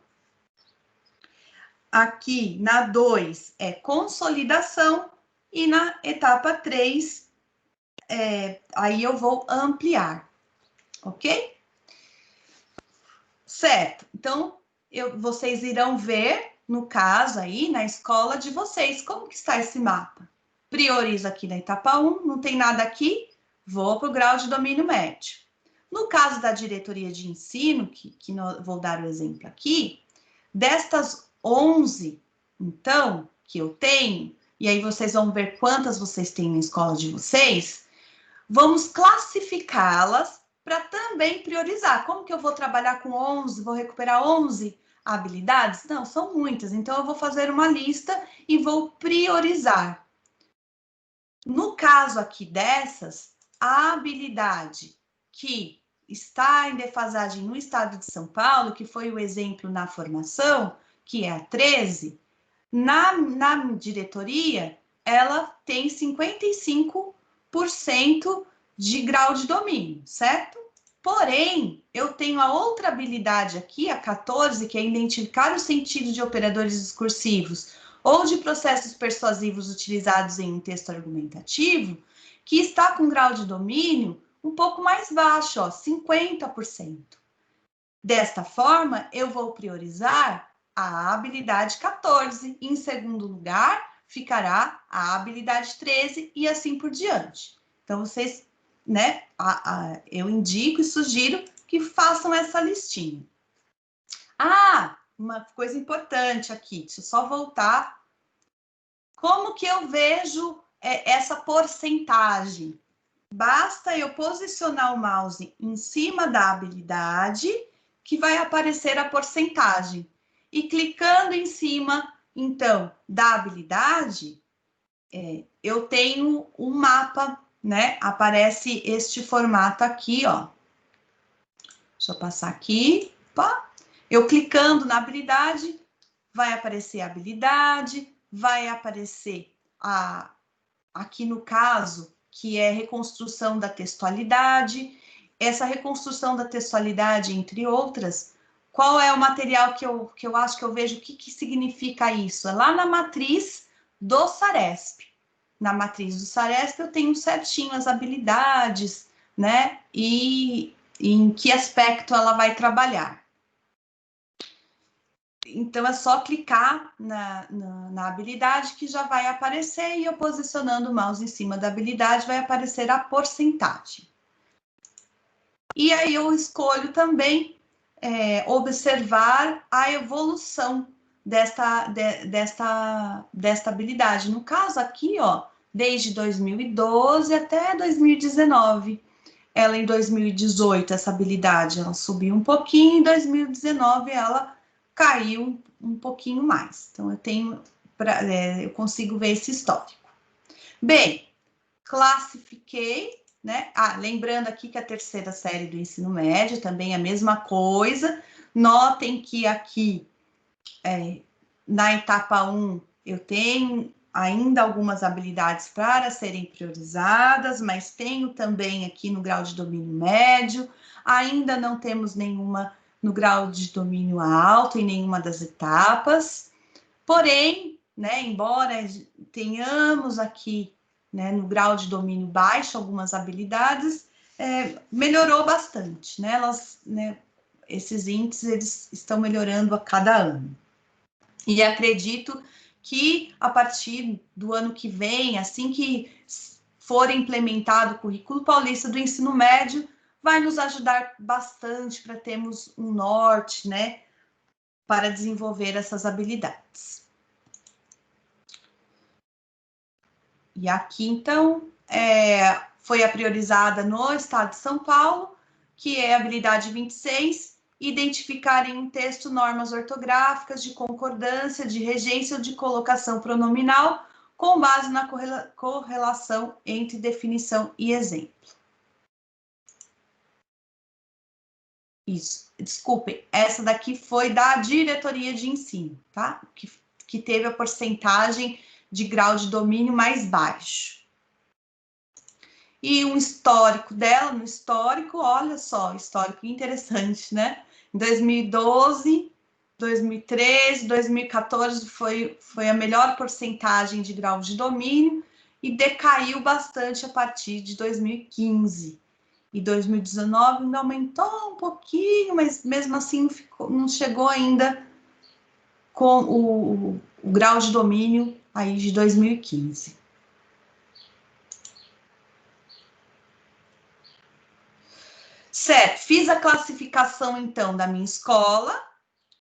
aqui na 2 é consolidação, e na etapa 3, aí eu vou ampliar, ok? Certo, então vocês irão ver, no caso aí, na escola de vocês, como que está esse mapa. Priorizo aqui na etapa 1, não tem nada aqui, vou para o grau de domínio médio. No caso da diretoria de ensino, que vou dar o exemplo aqui, destas 11, então, que eu tenho, e aí vocês vão ver quantas vocês têm na escola de vocês, vamos classificá-las para também priorizar. Como que eu vou trabalhar com 11, vou recuperar 11 habilidades? Não, são muitas, então eu vou fazer uma lista e vou priorizar. No caso aqui dessas, a habilidade que está em defasagem no estado de São Paulo, que foi o exemplo na formação, que é a 13, na diretoria, ela tem 55% de grau de domínio, certo? Porém, eu tenho a outra habilidade aqui, a 14, que é identificar o sentido de operadores discursivos ou de processos persuasivos utilizados em um texto argumentativo, que está com grau de domínio um pouco mais baixo, ó, 50%. Desta forma, eu vou priorizar a habilidade 14. Em segundo lugar, ficará a habilidade 13 e assim por diante. Então, vocês, né, eu indico e sugiro que façam essa listinha. Uma coisa importante aqui, deixa eu só voltar. Como que eu vejo essa porcentagem? Basta eu posicionar o mouse em cima da habilidade, que vai aparecer a porcentagem. E clicando em cima, então, da habilidade, eu tenho um mapa, né? Aparece este formato aqui, ó. Deixa eu passar aqui. Opa. Eu clicando na habilidade, vai aparecer a habilidade, vai aparecer aqui no caso, que é reconstrução da textualidade. Essa reconstrução da textualidade, entre outras, qual é o material que eu acho que eu vejo, o que significa isso? É lá na matriz do SARESP. Na matriz do SARESP eu tenho certinho as habilidades, né? E em que aspecto ela vai trabalhar. Então, é só clicar na habilidade que já vai aparecer e eu posicionando o mouse em cima da habilidade vai aparecer a porcentagem. E aí eu escolho também observar a evolução desta habilidade. No caso aqui, ó, desde 2012 até 2019. Ela em 2018, essa habilidade, ela subiu um pouquinho, em 2019 ela caiu um pouquinho mais. Então, eu consigo ver esse histórico. Bem, classifiquei, né? Lembrando aqui que a terceira série do ensino médio também é a mesma coisa. Notem que aqui, na etapa 1, eu tenho ainda algumas habilidades para serem priorizadas, mas tenho também aqui no grau de domínio médio. Ainda não temos nenhuma no grau de domínio alto em nenhuma das etapas. Porém, né, embora tenhamos aqui, né, no grau de domínio baixo algumas habilidades, melhorou bastante, né? Esses índices eles estão melhorando a cada ano. E acredito que a partir do ano que vem, assim que for implementado o Currículo Paulista do Ensino Médio, vai nos ajudar bastante para termos um norte, né, para desenvolver essas habilidades. E aqui, então, foi a priorizada no estado de São Paulo, que é a habilidade 26, identificar em um texto normas ortográficas de concordância, de regência ou de colocação pronominal, com base na correlação entre definição e exemplo. Isso, desculpem, essa daqui foi da diretoria de ensino, tá? Que teve a porcentagem de grau de domínio mais baixo. E um histórico dela, no histórico, olha só, histórico interessante, né? Em 2012, 2013, 2014 foi a melhor porcentagem de grau de domínio e decaiu bastante a partir de 2015. E 2019 ainda aumentou um pouquinho, mas mesmo assim não chegou ainda com o grau de domínio aí de 2015. Certo, fiz a classificação, então, da minha escola,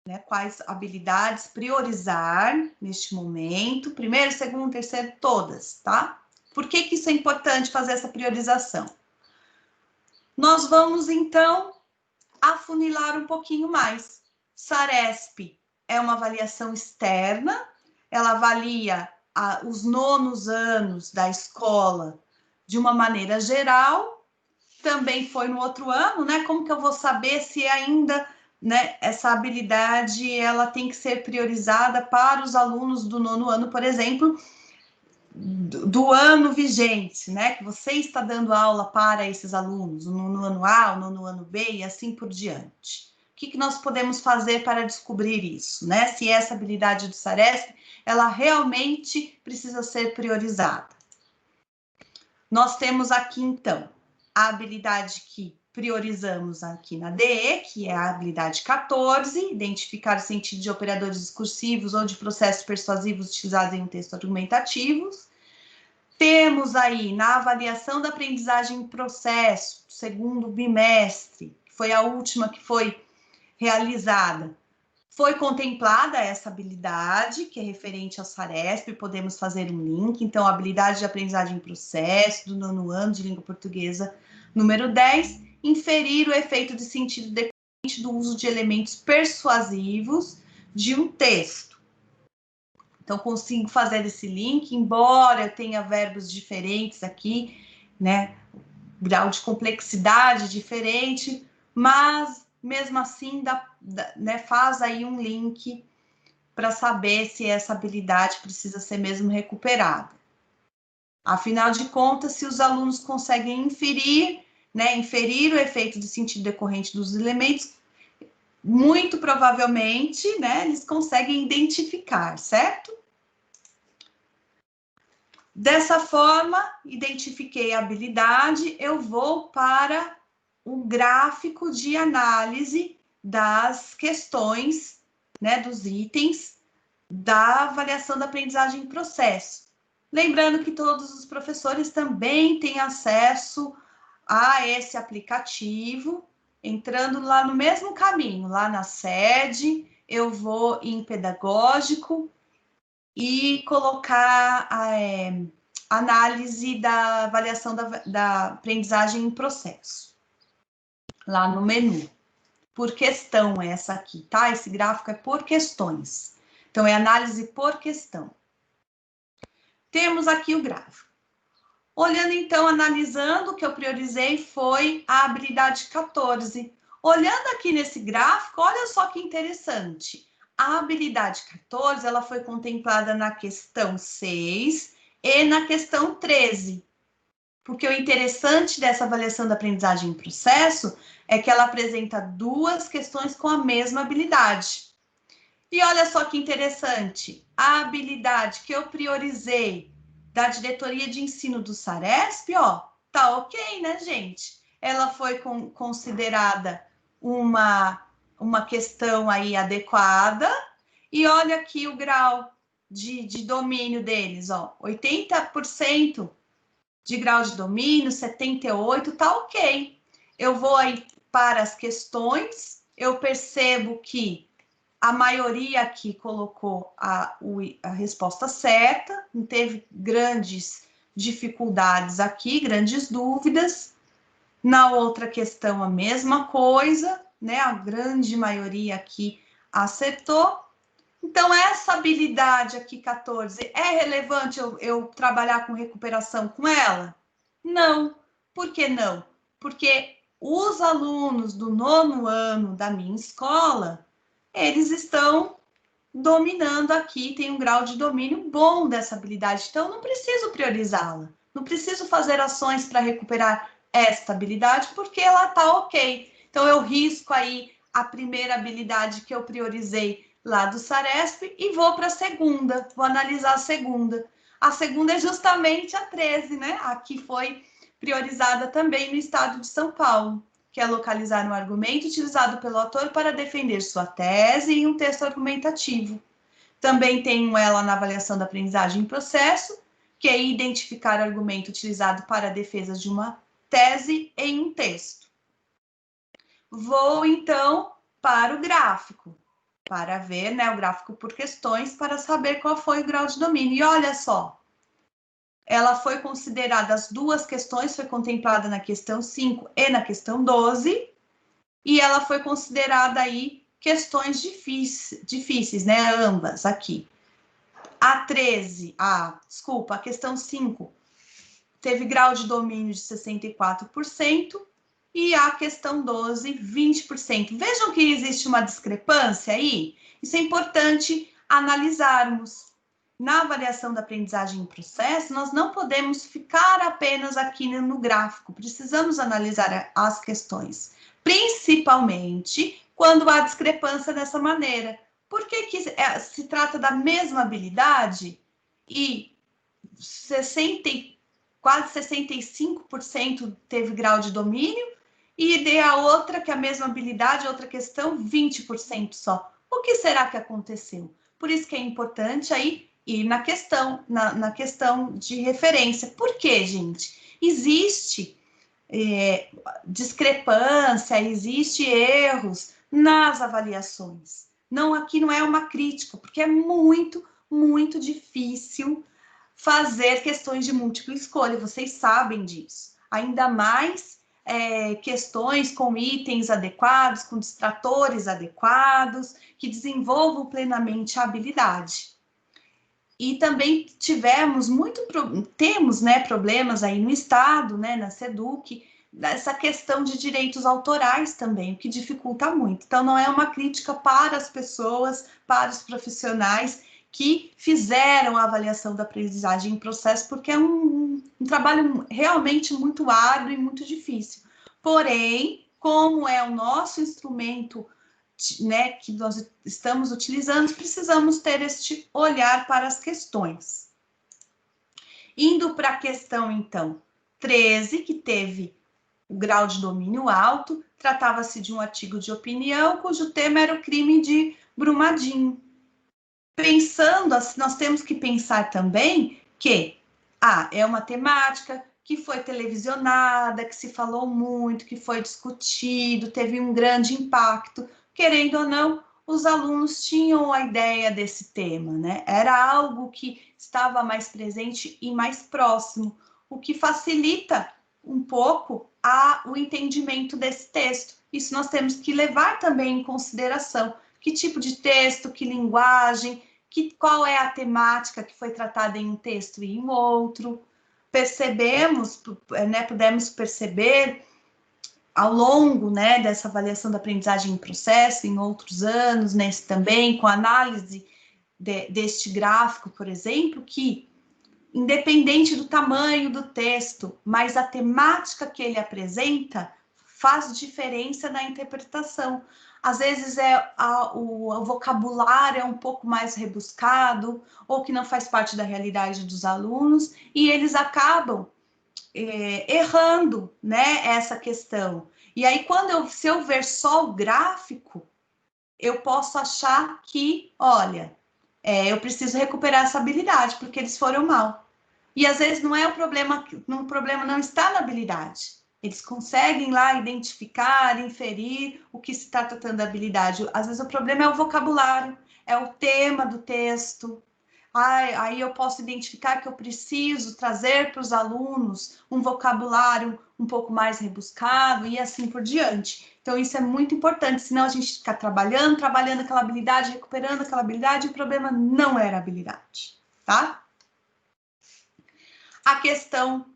né, quais habilidades priorizar neste momento, primeiro, segundo, terceiro, todas, tá? Por que isso é importante fazer essa priorização? Nós vamos, então, afunilar um pouquinho mais. SARESP é uma avaliação externa, ela avalia os nonos anos da escola de uma maneira geral. Também foi no outro ano, né? Como que eu vou saber se ainda, né, essa habilidade ela tem que ser priorizada para os alunos do nono ano, por exemplo, do ano vigente, né? Que você está dando aula para esses alunos, o nono ano A, o nono ano B e assim por diante. O que nós podemos fazer para descobrir isso, né? Se essa habilidade do SARESP, ela realmente precisa ser priorizada. Nós temos aqui, então, a habilidade que priorizamos aqui na DE, que é a habilidade 14, identificar o sentido de operadores discursivos ou de processos persuasivos utilizados em um texto argumentativo. Temos aí, na avaliação da aprendizagem em processo, segundo bimestre, que foi a última que foi realizada, foi contemplada essa habilidade, que é referente ao SARESP, podemos fazer um link. Então, a habilidade de aprendizagem em processo, do 9º ano de língua portuguesa, número 10, inferir o efeito de sentido decorrente do uso de elementos persuasivos de um texto. Então, consigo fazer esse link, embora eu tenha verbos diferentes aqui, né? Grau de complexidade diferente, mas mesmo assim né, faz aí um link para saber se essa habilidade precisa ser mesmo recuperada. Afinal de contas, se os alunos conseguem inferir, né, inferir o efeito de sentido decorrente dos elementos, muito provavelmente, né, eles conseguem identificar, certo? Dessa forma, identifiquei a habilidade, eu vou para o gráfico de análise das questões, né, dos itens da avaliação da aprendizagem em processo. Lembrando que todos os professores também têm acesso a esse aplicativo, entrando lá no mesmo caminho, lá na sede, eu vou em pedagógico e colocar análise da avaliação da aprendizagem em processo, lá no menu. Por questão essa aqui, tá? Esse gráfico é por questões. Então, é análise por questão. Temos aqui o gráfico. Olhando, então, analisando, o que eu priorizei foi a habilidade 14. Olhando aqui nesse gráfico, olha só que interessante. A habilidade 14, ela foi contemplada na questão 6 e na questão 13. Porque o interessante dessa avaliação da aprendizagem em processo é que ela apresenta duas questões com a mesma habilidade. E olha só que interessante, a habilidade que eu priorizei da diretoria de ensino do SARESP, ó, tá ok, né, gente? Ela foi considerada uma questão aí adequada, e olha aqui o grau de domínio deles, ó, 80% de grau de domínio, 78%, tá ok. Eu vou aí para as questões, eu percebo que a maioria aqui colocou a resposta certa, não teve grandes dificuldades aqui, grandes dúvidas. Na outra questão, a mesma coisa, né? A grande maioria aqui acertou. Então, essa habilidade aqui, 14, é relevante eu trabalhar com recuperação com ela? Não. Por que não? Porque os alunos do 9º ano da minha escola, eles estão dominando aqui, tem um grau de domínio bom dessa habilidade, então não preciso priorizá-la, não preciso fazer ações para recuperar esta habilidade, porque ela está ok. Então, eu risco aí a primeira habilidade que eu priorizei lá do SARESP e vou para a segunda, vou analisar a segunda. A segunda é justamente a 13, né? A que foi priorizada também no estado de São Paulo, que é localizar um argumento utilizado pelo autor para defender sua tese em um texto argumentativo. Também tenho ela na avaliação da aprendizagem em processo, que é identificar argumento utilizado para a defesa de uma tese em um texto. Vou, então, para o gráfico, para ver, né, o gráfico por questões, para saber qual foi o grau de domínio. E olha só, ela foi considerada, as duas questões, foi contemplada na questão 5 e na questão 12, e ela foi considerada aí questões difíceis, né, ambas aqui. A questão 5 teve grau de domínio de 64%, e a questão 12, 20%. Vejam que existe uma discrepância aí, isso é importante analisarmos. Na avaliação da aprendizagem em processo, nós não podemos ficar apenas aqui no gráfico, precisamos analisar as questões, principalmente quando há discrepância dessa maneira. Por que se trata da mesma habilidade e quase 65% teve grau de domínio e de a outra, que é a mesma habilidade, outra questão, 20% só. O que será que aconteceu? Por isso que é importante aí ir na questão, na questão de referência. Por quê, gente? Existe discrepância, existe erros nas avaliações. Não, aqui não é uma crítica, porque é muito, muito difícil fazer questões de múltipla escolha, vocês sabem disso. Ainda mais questões com itens adequados, com distratores adequados, que desenvolvam plenamente a habilidade. E também temos, né, problemas aí no Estado, né, na SEDUC, essa questão de direitos autorais também, o que dificulta muito. Então, não é uma crítica para as pessoas, para os profissionais que fizeram a avaliação da aprendizagem em processo, porque é um trabalho realmente muito árduo e muito difícil. Porém, como é o nosso instrumento, né, que nós estamos utilizando, precisamos ter este olhar para as questões. Indo para a questão, então, 13, que teve o grau de domínio alto, tratava-se de um artigo de opinião cujo tema era o crime de Brumadinho. Pensando assim, nós temos que pensar também que é uma temática que foi televisionada, que se falou muito, que foi discutido, teve um grande impacto. Querendo ou não, os alunos tinham a ideia desse tema, né? Era algo que estava mais presente e mais próximo, o que facilita um pouco o entendimento desse texto. Isso nós temos que levar também em consideração. Que tipo de texto, que linguagem, qual é a temática que foi tratada em um texto e em outro. Pudemos perceber ao longo, né, dessa avaliação da aprendizagem em processo, em outros anos, nesse também, com a análise deste gráfico, por exemplo, que, independente do tamanho do texto, mas a temática que ele apresenta faz diferença na interpretação. Às vezes o vocabulário é um pouco mais rebuscado, ou que não faz parte da realidade dos alunos, e eles acabam errando, né, essa questão. E aí, se eu ver só o gráfico, eu posso achar que, olha, eu preciso recuperar essa habilidade, porque eles foram mal. E às vezes não é o problema não está na habilidade. Eles conseguem lá identificar, inferir o que se está tratando da habilidade. Às vezes o problema é o vocabulário, é o tema do texto. Aí eu posso identificar que eu preciso trazer para os alunos um vocabulário um pouco mais rebuscado e assim por diante. Então, isso é muito importante, senão a gente fica trabalhando aquela habilidade, recuperando aquela habilidade, e o problema não era a habilidade, tá? A questão,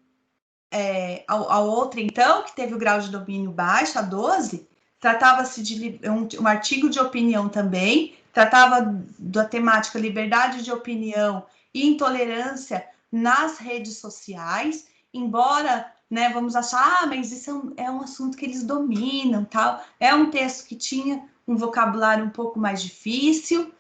a outra, então, que teve o grau de domínio baixo, a 12, tratava-se de um artigo de opinião também, tratava da temática liberdade de opinião e intolerância nas redes sociais, embora, né, vamos achar, mas isso é um assunto que eles dominam, tal. É um texto que tinha um vocabulário um pouco mais difícil,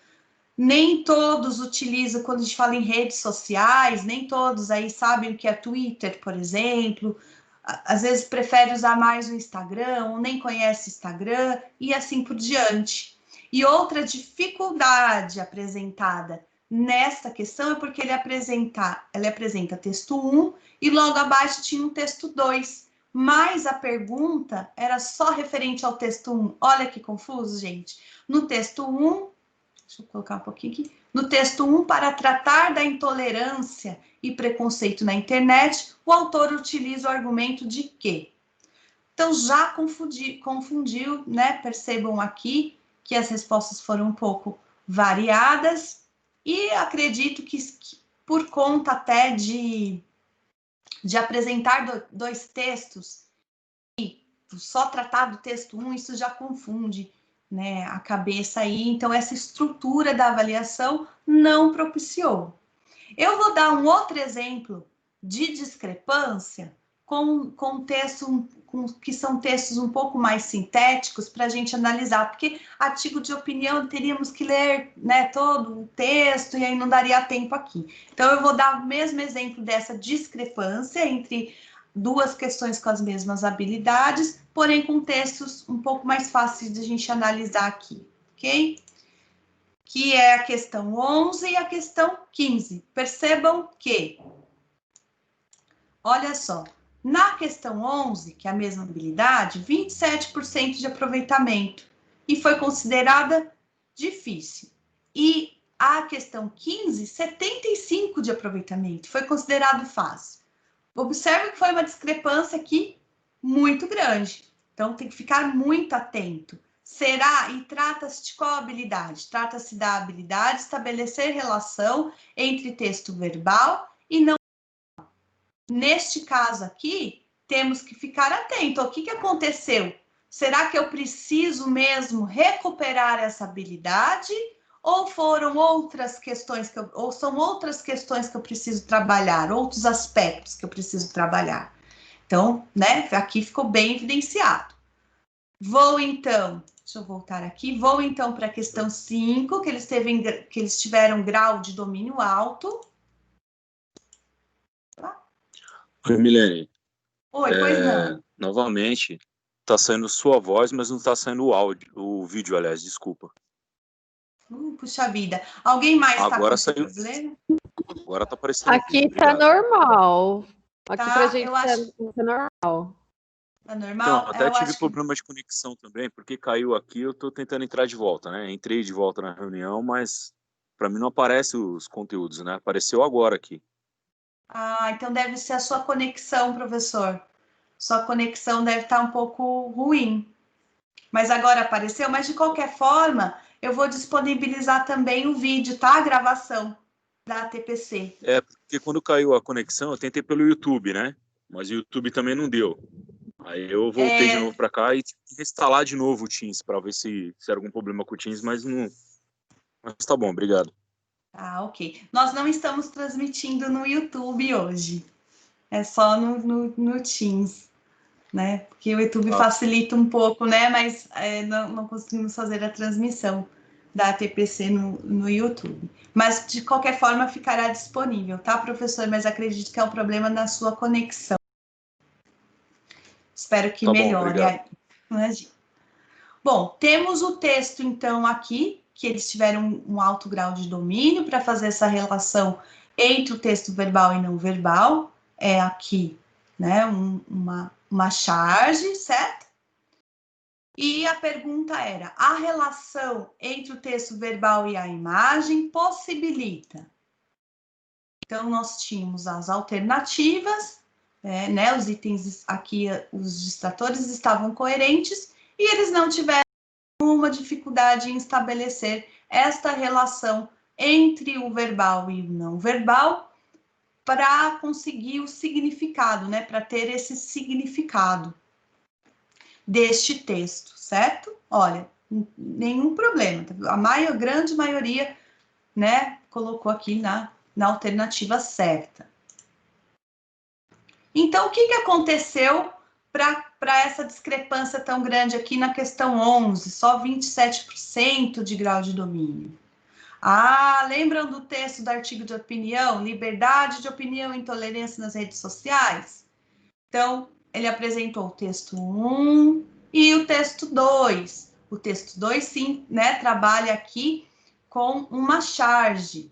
nem todos utilizam, quando a gente fala em redes sociais, nem todos aí sabem o que é Twitter, por exemplo, às vezes prefere usar mais o Instagram, ou nem conhece Instagram, e assim por diante. E outra dificuldade apresentada nesta questão é porque ele apresenta texto 1 e logo abaixo tinha um texto 2, mas a pergunta era só referente ao texto 1. Olha que confuso, gente. No texto 1, deixa eu colocar um pouquinho aqui. No texto 1, para tratar da intolerância e preconceito na internet, o autor utiliza o argumento de que? Então, já confundiu, né? Percebam aqui que as respostas foram um pouco variadas e acredito que por conta até de apresentar dois textos e só tratar do texto 1, isso já confunde, né, a cabeça aí. Então, essa estrutura da avaliação não propiciou. Eu vou dar um outro exemplo de discrepância com texto, que são textos um pouco mais sintéticos para a gente analisar, porque artigo de opinião teríamos que ler, né, todo o texto e aí não daria tempo aqui. Então, eu vou dar o mesmo exemplo dessa discrepância entre duas questões com as mesmas habilidades, porém com textos um pouco mais fáceis de a gente analisar aqui, ok? Que é a questão 11 e a questão 15. Percebam que, olha só, na questão 11, que é a mesma habilidade, 27% de aproveitamento, e foi considerada difícil. E a questão 15, 75% de aproveitamento, foi considerado fácil. Observe que foi uma discrepância aqui muito grande. Então, tem que ficar muito atento. Será, e trata-se de qual habilidade? Trata-se da habilidade de estabelecer relação entre texto verbal e não verbal. Neste caso aqui, temos que ficar atento. O que aconteceu? Será que eu preciso mesmo recuperar essa habilidade? Ou foram outras questões, ou são outras questões que eu preciso trabalhar, outros aspectos que eu preciso trabalhar? Então, né, aqui ficou bem evidenciado. Vou então, deixa eu voltar aqui, vou então para a questão 5, que eles tiveram grau de domínio alto. Oi, Milene. Oi, pois não. Novamente, está saindo sua voz, mas não está saindo o áudio, o vídeo, aliás, desculpa. Puxa vida. Alguém mais está com esse saiu... problema? Agora está aparecendo. Aqui está normal. Aqui tá, pra gente eu acho... tá normal. Tá normal? Não, até tive problema de conexão também, porque caiu aqui, eu estou tentando entrar de volta, né? Entrei de volta na reunião, mas para mim não aparece os conteúdos, né? Apareceu agora aqui. Ah, então deve ser a sua conexão, professor. Sua conexão deve estar um pouco ruim. Mas agora apareceu, mas de qualquer forma, eu vou disponibilizar também o vídeo, tá? A gravação da TPC. Porque quando caiu a conexão, eu tentei pelo YouTube, né? Mas o YouTube também não deu. Aí eu voltei de novo para cá e tive que instalar de novo o Teams para ver se era algum problema com o Teams, mas não. Mas tá bom, obrigado. Ah, ok. Nós não estamos transmitindo no YouTube hoje. É só no Teams, né? Porque o YouTube facilita um pouco, né? Mas não conseguimos fazer a transmissão da TPC no YouTube. Mas, de qualquer forma, ficará disponível, tá, professor? Mas acredito que é um problema na sua conexão. Espero que melhore. Bom, temos o texto, então, aqui, que eles tiveram um alto grau de domínio para fazer essa relação entre o texto verbal e não verbal. É aqui, né, uma charge, certo? E a pergunta era, a relação entre o texto verbal e a imagem possibilita? Então, nós tínhamos as alternativas, né, os itens aqui, os distratores estavam coerentes, e eles não tiveram uma dificuldade em estabelecer esta relação entre o verbal e o não verbal para conseguir o significado, né? Para ter esse significado deste texto, certo? Olha, nenhum problema. A grande maioria, né, colocou aqui na alternativa certa. Então, o que aconteceu para essa discrepância tão grande aqui na questão 11, só 27% de grau de domínio? Ah, lembram do texto do artigo de opinião? Liberdade de opinião e intolerância nas redes sociais? Então, ele apresentou o texto 1 e o texto 2. O texto 2, sim, né, trabalha aqui com uma charge.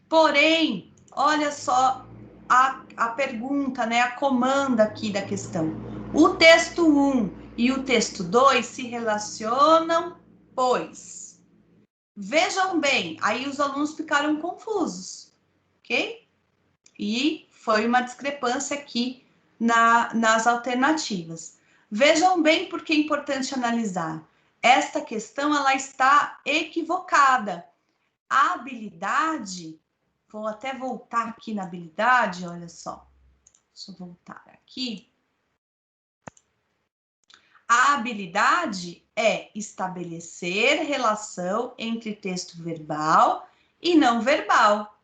Porém, olha só a pergunta, né, a comanda aqui da questão. O texto 1 e o texto 2 se relacionam, pois. Vejam bem, aí os alunos ficaram confusos, ok? E foi uma discrepância aqui nas alternativas. Vejam bem porque é importante analisar. Esta questão, ela está equivocada. A habilidade... Vou até voltar aqui na habilidade, olha só. Deixa eu voltar aqui. A habilidade é estabelecer relação entre texto verbal e não verbal.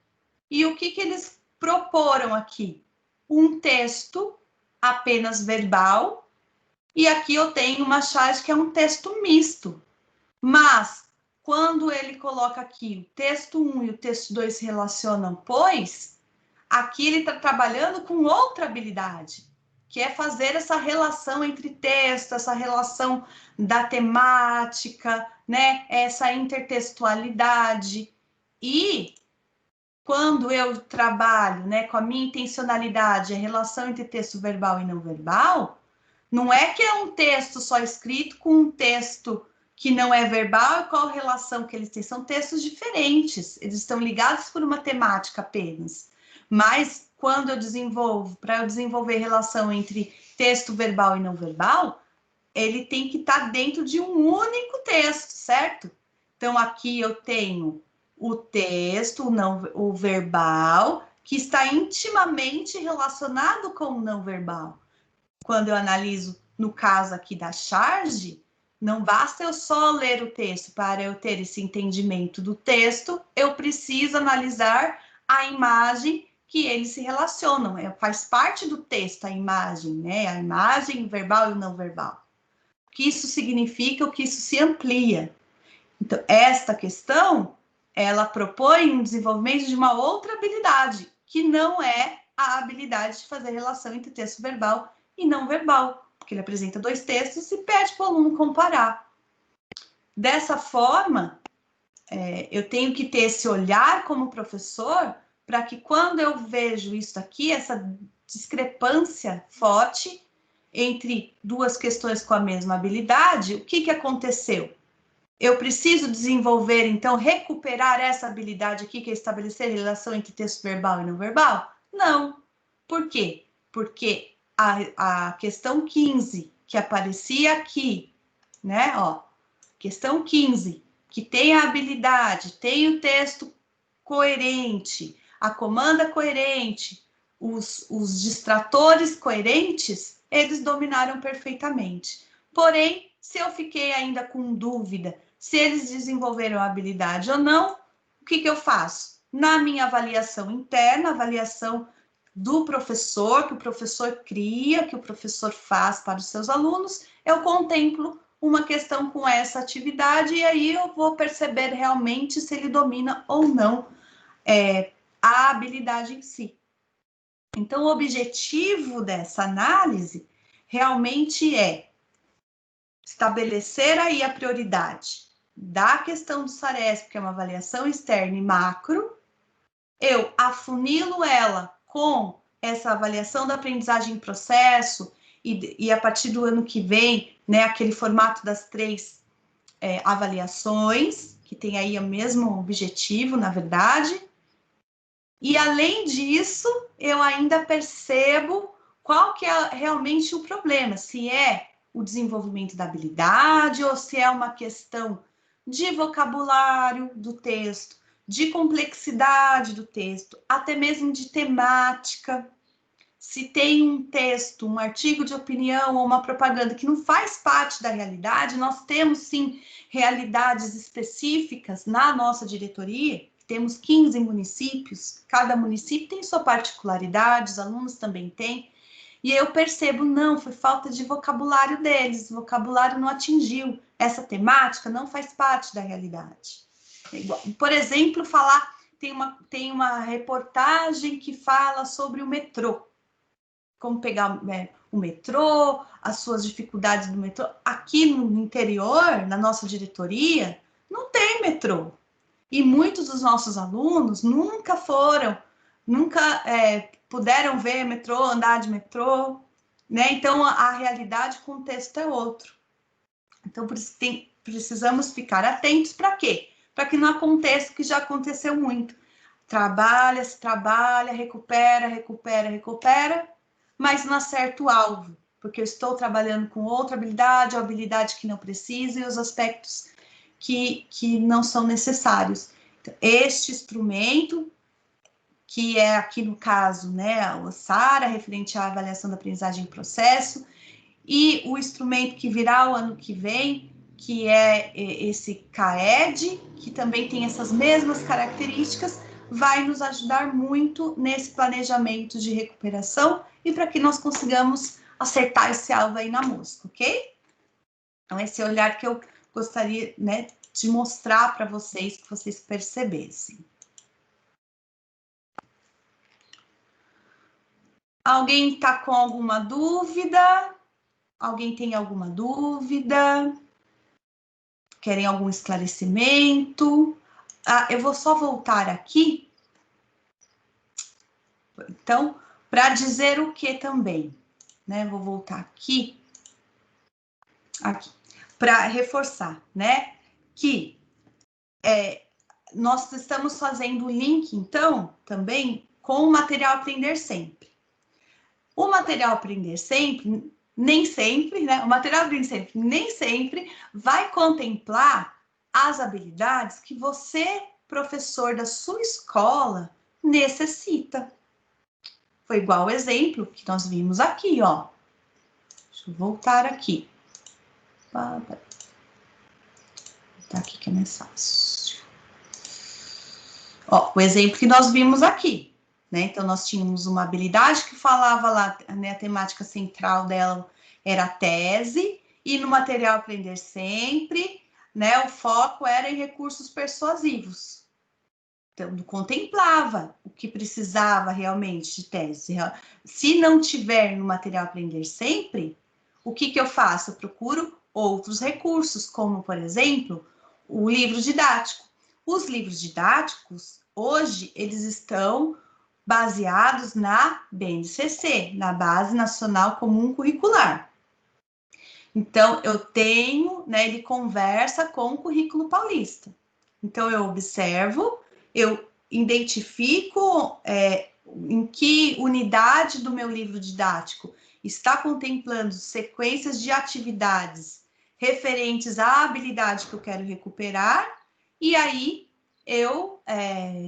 E o que eles proporam aqui? Um texto apenas verbal, e aqui eu tenho uma charge que é um texto misto. Mas quando ele coloca aqui o texto 1 e o texto 2 se relacionam, pois, aqui ele está trabalhando com outra habilidade. que é fazer essa relação entre texto, essa relação da temática, né? Essa intertextualidade. E quando eu trabalho, né, com a minha intencionalidade, a relação entre texto verbal e não verbal, não é que é um texto só escrito com um texto que não é verbal, e qual relação que eles têm? São textos diferentes, eles estão ligados por uma temática apenas. Mas quando eu desenvolvo, para eu desenvolver relação entre texto verbal e não verbal, ele tem que estar dentro de um único texto, certo? Então aqui eu tenho o texto, o verbal, que está intimamente relacionado com o não verbal. Quando eu analiso, no caso aqui da charge, não basta eu só ler o texto para eu ter esse entendimento do texto, eu preciso analisar a imagem que eles se relacionam. Faz parte do texto a imagem, né? A imagem verbal e o não verbal. O que isso significa, o que isso se amplia. Então, esta questão, ela propõe um desenvolvimento de uma outra habilidade, que não é a habilidade de fazer relação entre texto verbal e não verbal, porque ele apresenta dois textos e pede para o aluno comparar. Dessa forma, eu tenho que ter esse olhar como professor, para que quando eu vejo isso aqui, essa discrepância forte entre duas questões com a mesma habilidade, o que aconteceu? Eu preciso desenvolver, então, recuperar essa habilidade aqui, que é estabelecer relação entre texto verbal e não verbal? Não. Por quê? Porque a questão 15, que aparecia aqui, né? Ó, questão 15, que tem a habilidade, tem o texto coerente, a comanda coerente, os distratores coerentes, eles dominaram perfeitamente. Porém, se eu fiquei ainda com dúvida se eles desenvolveram a habilidade ou não, o que eu faço? Na minha avaliação interna, avaliação do professor, que o professor cria, que o professor faz para os seus alunos, eu contemplo uma questão com essa atividade e aí eu vou perceber realmente se ele domina ou não a habilidade em si. Então, o objetivo dessa análise realmente é estabelecer aí a prioridade da questão do SARESP, que é uma avaliação externa e macro, eu afunilo ela com essa avaliação da aprendizagem em processo e a partir do ano que vem, né, aquele formato das 3 avaliações, que tem aí o mesmo objetivo, na verdade. E, além disso, eu ainda percebo qual que é realmente o problema, se é o desenvolvimento da habilidade ou se é uma questão de vocabulário do texto, de complexidade do texto, até mesmo de temática. Se tem um texto, um artigo de opinião ou uma propaganda que não faz parte da realidade, nós temos sim realidades específicas na nossa diretoria. Temos 15 municípios, cada município tem sua particularidade, os alunos também têm. E eu percebo, não, foi falta de vocabulário deles, o vocabulário não atingiu. Essa temática não faz parte da realidade. Por exemplo, tem uma reportagem que fala sobre o metrô. Como pegar o metrô, as suas dificuldades do metrô. Aqui no interior, na nossa diretoria, não tem metrô. E muitos dos nossos alunos nunca puderam ver metrô, andar de metrô, né? Então, a realidade, o contexto é outro. Então, por isso precisamos ficar atentos para quê? Para que não aconteça o que já aconteceu muito. Trabalha, se trabalha, recupera, mas não acerta o alvo, porque eu estou trabalhando com outra habilidade, ou habilidade que não precisa, e os aspectos que não são necessários. Então, este instrumento, que é aqui no caso, né, o SARA, referente à avaliação da aprendizagem em processo, e o instrumento que virá o ano que vem, que é esse CAED, que também tem essas mesmas características, vai nos ajudar muito nesse planejamento de recuperação e para que nós consigamos acertar esse alvo aí na mosca, ok? Então, esse olhar que eu gostaria, né, de mostrar para vocês, que vocês percebessem. Alguém está com alguma dúvida? Alguém tem alguma dúvida? Querem algum esclarecimento? Eu vou só voltar aqui. Então, para dizer o que também, né? Vou voltar aqui. Aqui. Para reforçar, né? Que nós estamos fazendo o link, então, também com o material Aprender Sempre. O material Aprender Sempre, nem sempre, né? O material Aprender Sempre nem sempre vai contemplar as habilidades que você, professor da sua escola, necessita. Foi igual o exemplo que nós vimos aqui, ó. Deixa eu voltar aqui. Tá aqui que é mais fácil. Ó, o exemplo que nós vimos aqui, né? Então, nós tínhamos uma habilidade que falava lá, né? A temática central dela era a tese, e no material Aprender Sempre, né? O foco era em recursos persuasivos. Então, contemplava o que precisava realmente de tese. Se não tiver no material Aprender Sempre, o que eu faço? Eu procuro outros recursos, como, por exemplo, o livro didático. Os livros didáticos, hoje, eles estão baseados na BNCC, na Base Nacional Comum Curricular. Então, eu tenho, né, ele conversa com o currículo paulista. Então, eu observo, eu identifico em que unidade do meu livro didático está contemplando sequências de atividades referentes à habilidade que eu quero recuperar, e aí eu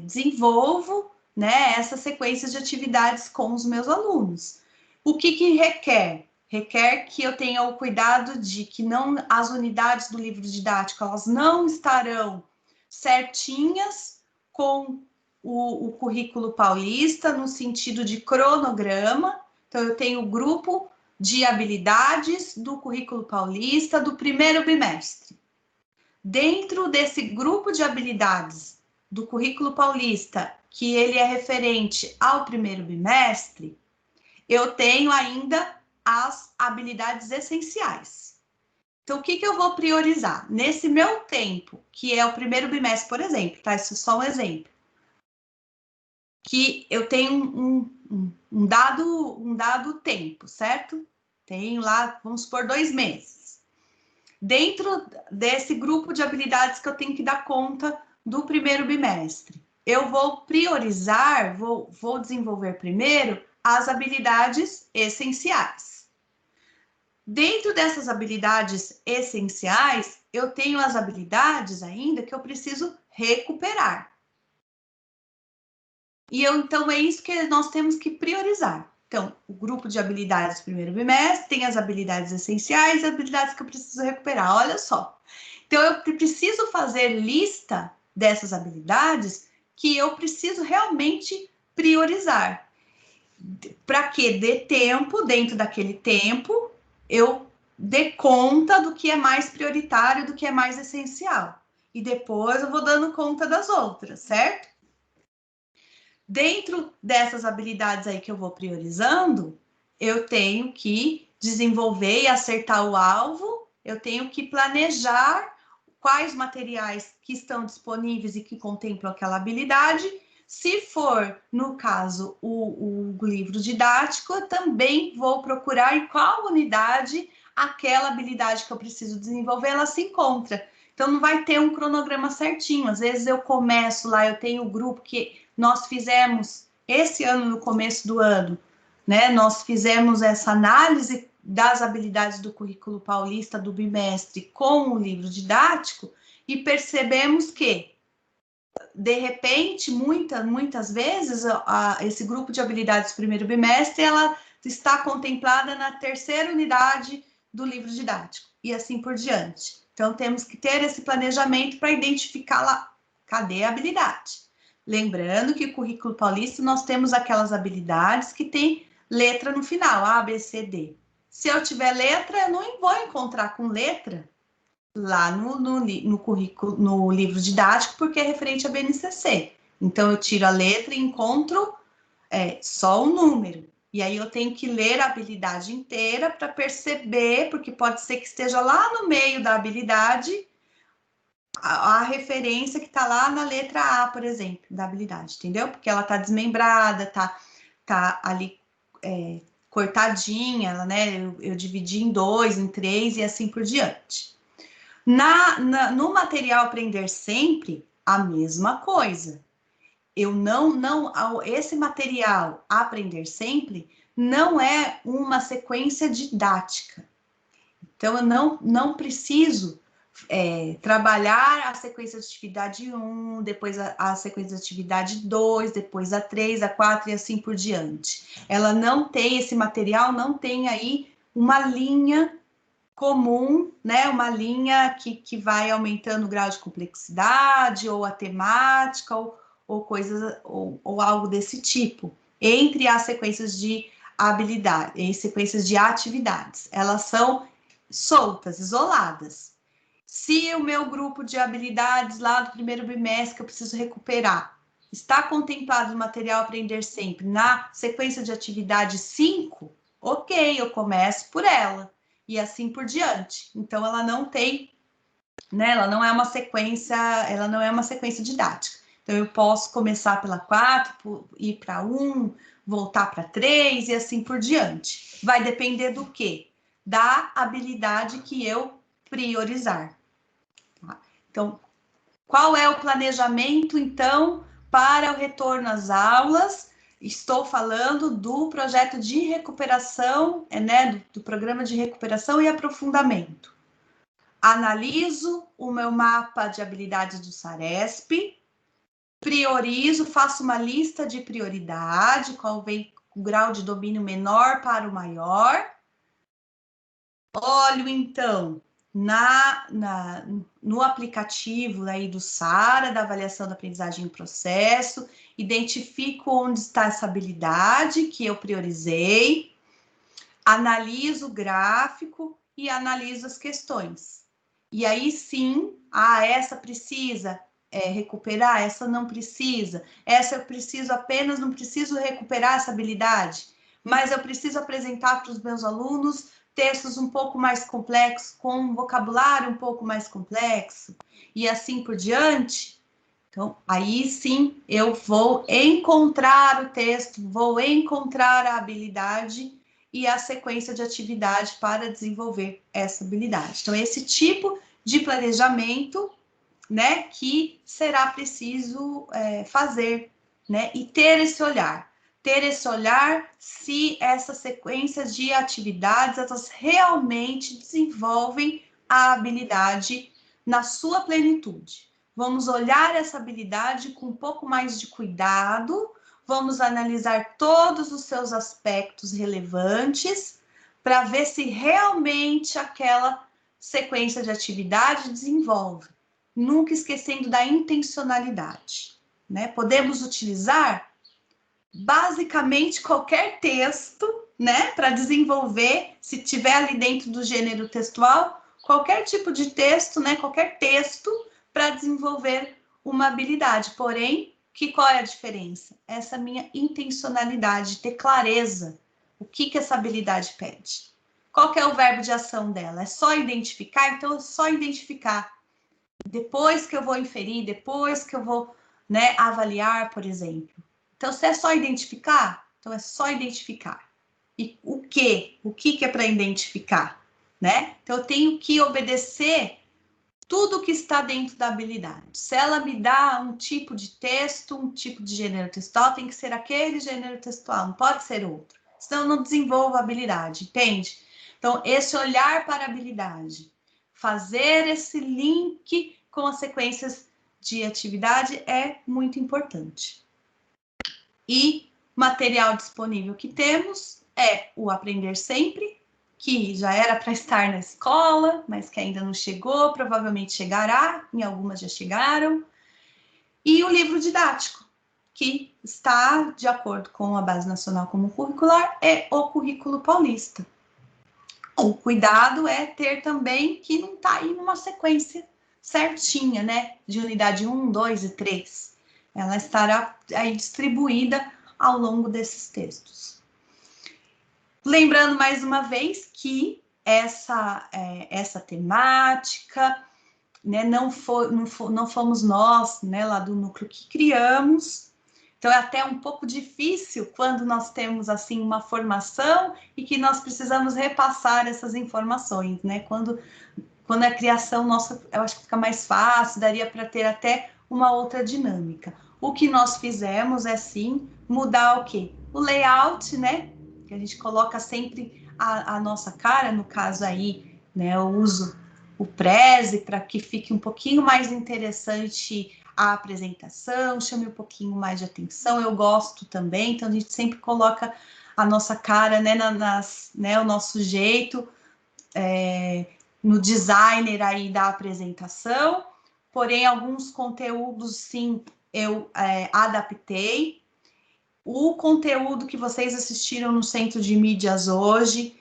desenvolvo, né, essas sequências de atividades com os meus alunos. O que requer? Requer que eu tenha o cuidado de que as unidades do livro didático, elas não estarão certinhas com o currículo paulista, no sentido de cronograma. Então, eu tenho o grupo de habilidades do currículo paulista do primeiro bimestre. Dentro desse grupo de habilidades do currículo paulista, que ele é referente ao primeiro bimestre, eu tenho ainda as habilidades essenciais. Então, o que eu vou priorizar? Nesse meu tempo, que é o primeiro bimestre, por exemplo, tá? Isso é só um exemplo. Que eu tenho um dado tempo, certo? Tenho lá, vamos supor, 2 meses. Dentro desse grupo de habilidades que eu tenho que dar conta do primeiro bimestre, eu vou priorizar, vou desenvolver primeiro as habilidades essenciais. Dentro dessas habilidades essenciais, eu tenho as habilidades ainda que eu preciso recuperar. E então é isso que nós temos que priorizar. Então, o grupo de habilidades do primeiro bimestre tem as habilidades essenciais e as habilidades que eu preciso recuperar. Olha só. Então, eu preciso fazer lista dessas habilidades que eu preciso realmente priorizar. Para que dê tempo, dentro daquele tempo, eu dê conta do que é mais prioritário, do que é mais essencial. E depois eu vou dando conta das outras, certo? Dentro dessas habilidades aí que eu vou priorizando, eu tenho que desenvolver e acertar o alvo, eu tenho que planejar quais materiais que estão disponíveis e que contemplam aquela habilidade. Se for, no caso, o livro didático, eu também vou procurar em qual unidade aquela habilidade que eu preciso desenvolver, ela se encontra. Então, não vai ter um cronograma certinho. Às vezes eu começo lá, eu tenho um grupo que nós fizemos esse ano, no começo do ano, né? Nós fizemos essa análise das habilidades do currículo paulista do bimestre com o livro didático e percebemos que, de repente, muitas vezes, esse grupo de habilidades do primeiro bimestre, ela está contemplada na terceira unidade do livro didático, e assim por diante. Então, temos que ter esse planejamento para identificar lá, cadê a habilidade? Lembrando que o currículo paulista, nós temos aquelas habilidades que tem letra no final, A, B, C, D. Se eu tiver letra, eu não vou encontrar com letra lá no currículo, no livro didático, porque é referente a BNCC. Então, eu tiro a letra e encontro só o número. E aí eu tenho que ler a habilidade inteira para perceber, porque pode ser que esteja lá no meio da habilidade a referência que está lá na letra A, por exemplo, da habilidade, entendeu? Porque ela está desmembrada, tá ali cortadinha, né? Eu dividi em 2, em 3 e assim por diante. No material Aprender Sempre, a mesma coisa. Esse material Aprender Sempre não é uma sequência didática. Então, eu não preciso trabalhar a sequência de atividade 1, depois a sequência de atividade 2, depois a 3, a 4 e assim por diante. Ela não tem, esse material não tem aí uma linha comum, né? Uma linha que vai aumentando o grau de complexidade, ou a temática, ou coisas, ou algo desse tipo, entre as sequências de habilidade, e sequências de atividades. Elas são soltas, isoladas. Se o meu grupo de habilidades lá do primeiro bimestre que eu preciso recuperar está contemplado no material Aprender Sempre na sequência de atividade 5, ok, eu começo por ela e assim por diante. Então ela não tem, né, ela não é uma sequência didática. Então eu posso começar pela 4, ir para 1, voltar para 3 e assim por diante. Vai depender do quê? Da habilidade que eu priorizar. Tá? Então, qual é o planejamento, então, para o retorno às aulas? Estou falando do projeto de recuperação, né, do programa de recuperação e aprofundamento. Analiso o meu mapa de habilidades do SARESP, priorizo, faço uma lista de prioridade, qual vem o grau de domínio menor para o maior. Olho, então, no aplicativo aí do SARA, da avaliação da aprendizagem em processo, identifico onde está essa habilidade que eu priorizei, analiso o gráfico e analiso as questões. E aí sim, essa precisa recuperar, essa não precisa, essa eu preciso apenas, não preciso recuperar essa habilidade, mas eu preciso apresentar para os meus alunos textos um pouco mais complexos, com um vocabulário um pouco mais complexo, e assim por diante. Então, aí sim, eu vou encontrar o texto, vou encontrar a habilidade e a sequência de atividade para desenvolver essa habilidade. Então, esse tipo de planejamento, né, que será preciso fazer, né, e ter esse olhar se essas sequências de atividades, elas realmente desenvolvem a habilidade na sua plenitude. Vamos olhar essa habilidade com um pouco mais de cuidado, vamos analisar todos os seus aspectos relevantes para ver se realmente aquela sequência de atividade desenvolve, nunca esquecendo da intencionalidade, né? Podemos utilizar basicamente qualquer texto, né, para desenvolver, se tiver ali dentro do gênero textual, qualquer tipo de texto, né, qualquer texto para desenvolver uma habilidade. Porém, qual é a diferença? Essa minha intencionalidade, ter clareza, o que essa habilidade pede. Qual que é o verbo de ação dela? É só identificar? Então, é só identificar. Depois que eu vou inferir, depois que eu vou, né, avaliar, por exemplo. Então, se é só identificar, então é só identificar. E o quê? O que é para identificar, né? Então, eu tenho que obedecer tudo que está dentro da habilidade. Se ela me dá um tipo de texto, um tipo de gênero textual, tem que ser aquele gênero textual, não pode ser outro. Senão eu não desenvolvo a habilidade, entende? Então, esse olhar para a habilidade, fazer esse link com as sequências de atividade é muito importante. E material disponível que temos é o Aprender Sempre, que já era para estar na escola, mas que ainda não chegou, provavelmente chegará, em algumas já chegaram. E o livro didático, que está de acordo com a Base Nacional Comum Curricular, é o Currículo Paulista. O cuidado é ter também que não está aí numa sequência certinha, né? De unidade 1, 2 e 3. Ela estará aí distribuída ao longo desses textos. Lembrando mais uma vez que essa temática, né, não fomos nós, né, lá do núcleo que criamos. Então é até um pouco difícil quando nós temos assim uma formação e que nós precisamos repassar essas informações, né? Quando é criação nossa, eu acho que fica mais fácil, daria para ter até uma outra dinâmica. O que nós fizemos é sim mudar o quê? O layout, né? Que a gente coloca sempre a nossa cara, no caso aí, né? Eu uso o Prezi para que fique um pouquinho mais interessante a apresentação, chame um pouquinho mais de atenção. Eu gosto também, então a gente sempre coloca a nossa cara, né? O nosso jeito. No designer aí da apresentação, porém alguns conteúdos sim eu adaptei. O conteúdo que vocês assistiram no Centro de Mídias hoje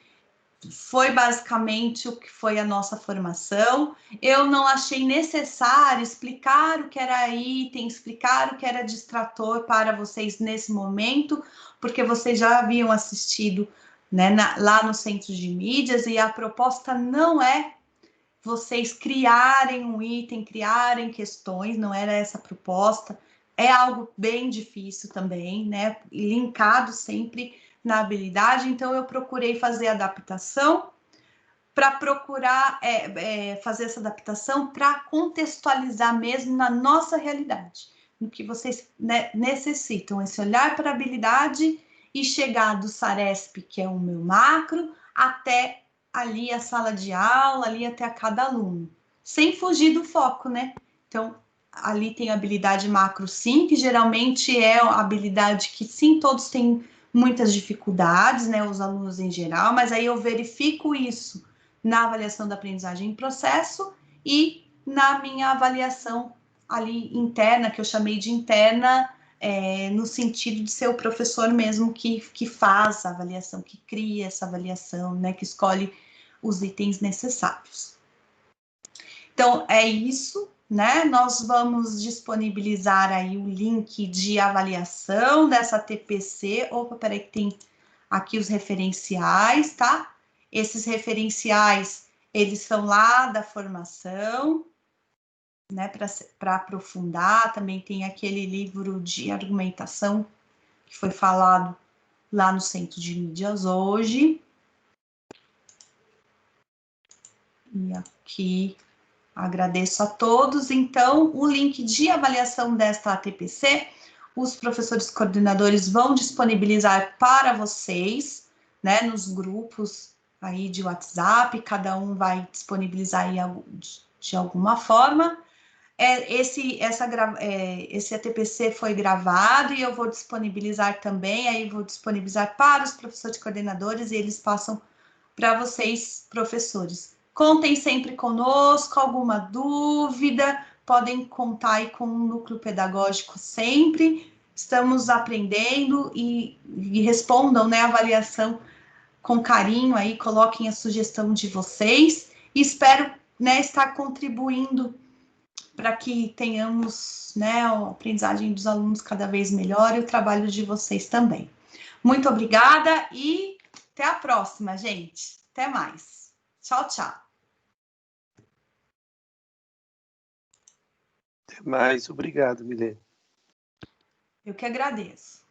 foi basicamente o que foi a nossa formação. Eu não achei necessário explicar o que era item, explicar o que era distrator para vocês nesse momento, porque vocês já haviam assistido, né, lá no Centro de Mídias, e a proposta não é vocês criarem um item, criarem questões, não era essa a proposta. É algo bem difícil também, né? Linkado sempre na habilidade, então eu procurei fazer adaptação para procurar fazer essa adaptação para contextualizar mesmo na nossa realidade, no que vocês, né, necessitam, esse olhar para a habilidade e chegar do SARESP, que é o meu macro, até ali a sala de aula, ali até a cada aluno, sem fugir do foco, né? Então, ali tem a habilidade macro, sim, que geralmente é a habilidade que, sim, todos têm muitas dificuldades, né, os alunos em geral, mas aí eu verifico isso na avaliação da aprendizagem em processo e na minha avaliação ali interna, que eu chamei de interna, no sentido de ser o professor mesmo que faz a avaliação, que cria essa avaliação, né, que escolhe os itens necessários. Então, é isso, né? Nós vamos disponibilizar aí o link de avaliação dessa TPC. Opa, peraí que tem aqui os referenciais, tá? Esses referenciais, eles são lá da formação, né? Para aprofundar, também tem aquele livro de argumentação que foi falado lá no Centro de Mídias hoje. E aqui agradeço a todos. Então, o link de avaliação desta ATPC, os professores coordenadores vão disponibilizar para vocês, né, nos grupos aí de WhatsApp, cada um vai disponibilizar aí de alguma forma. Esse ATPC foi gravado e eu vou disponibilizar também, aí vou disponibilizar para os professores coordenadores e eles passam para vocês, professores. Contem sempre conosco, alguma dúvida, podem contar aí com o núcleo pedagógico sempre. Estamos aprendendo e respondam, né, a avaliação com carinho aí, coloquem a sugestão de vocês. E espero, né, estar contribuindo para que tenhamos, né, a aprendizagem dos alunos cada vez melhor e o trabalho de vocês também. Muito obrigada e até a próxima, gente. Até mais. Tchau, tchau. Até mais. Obrigado, Milene. Eu que agradeço.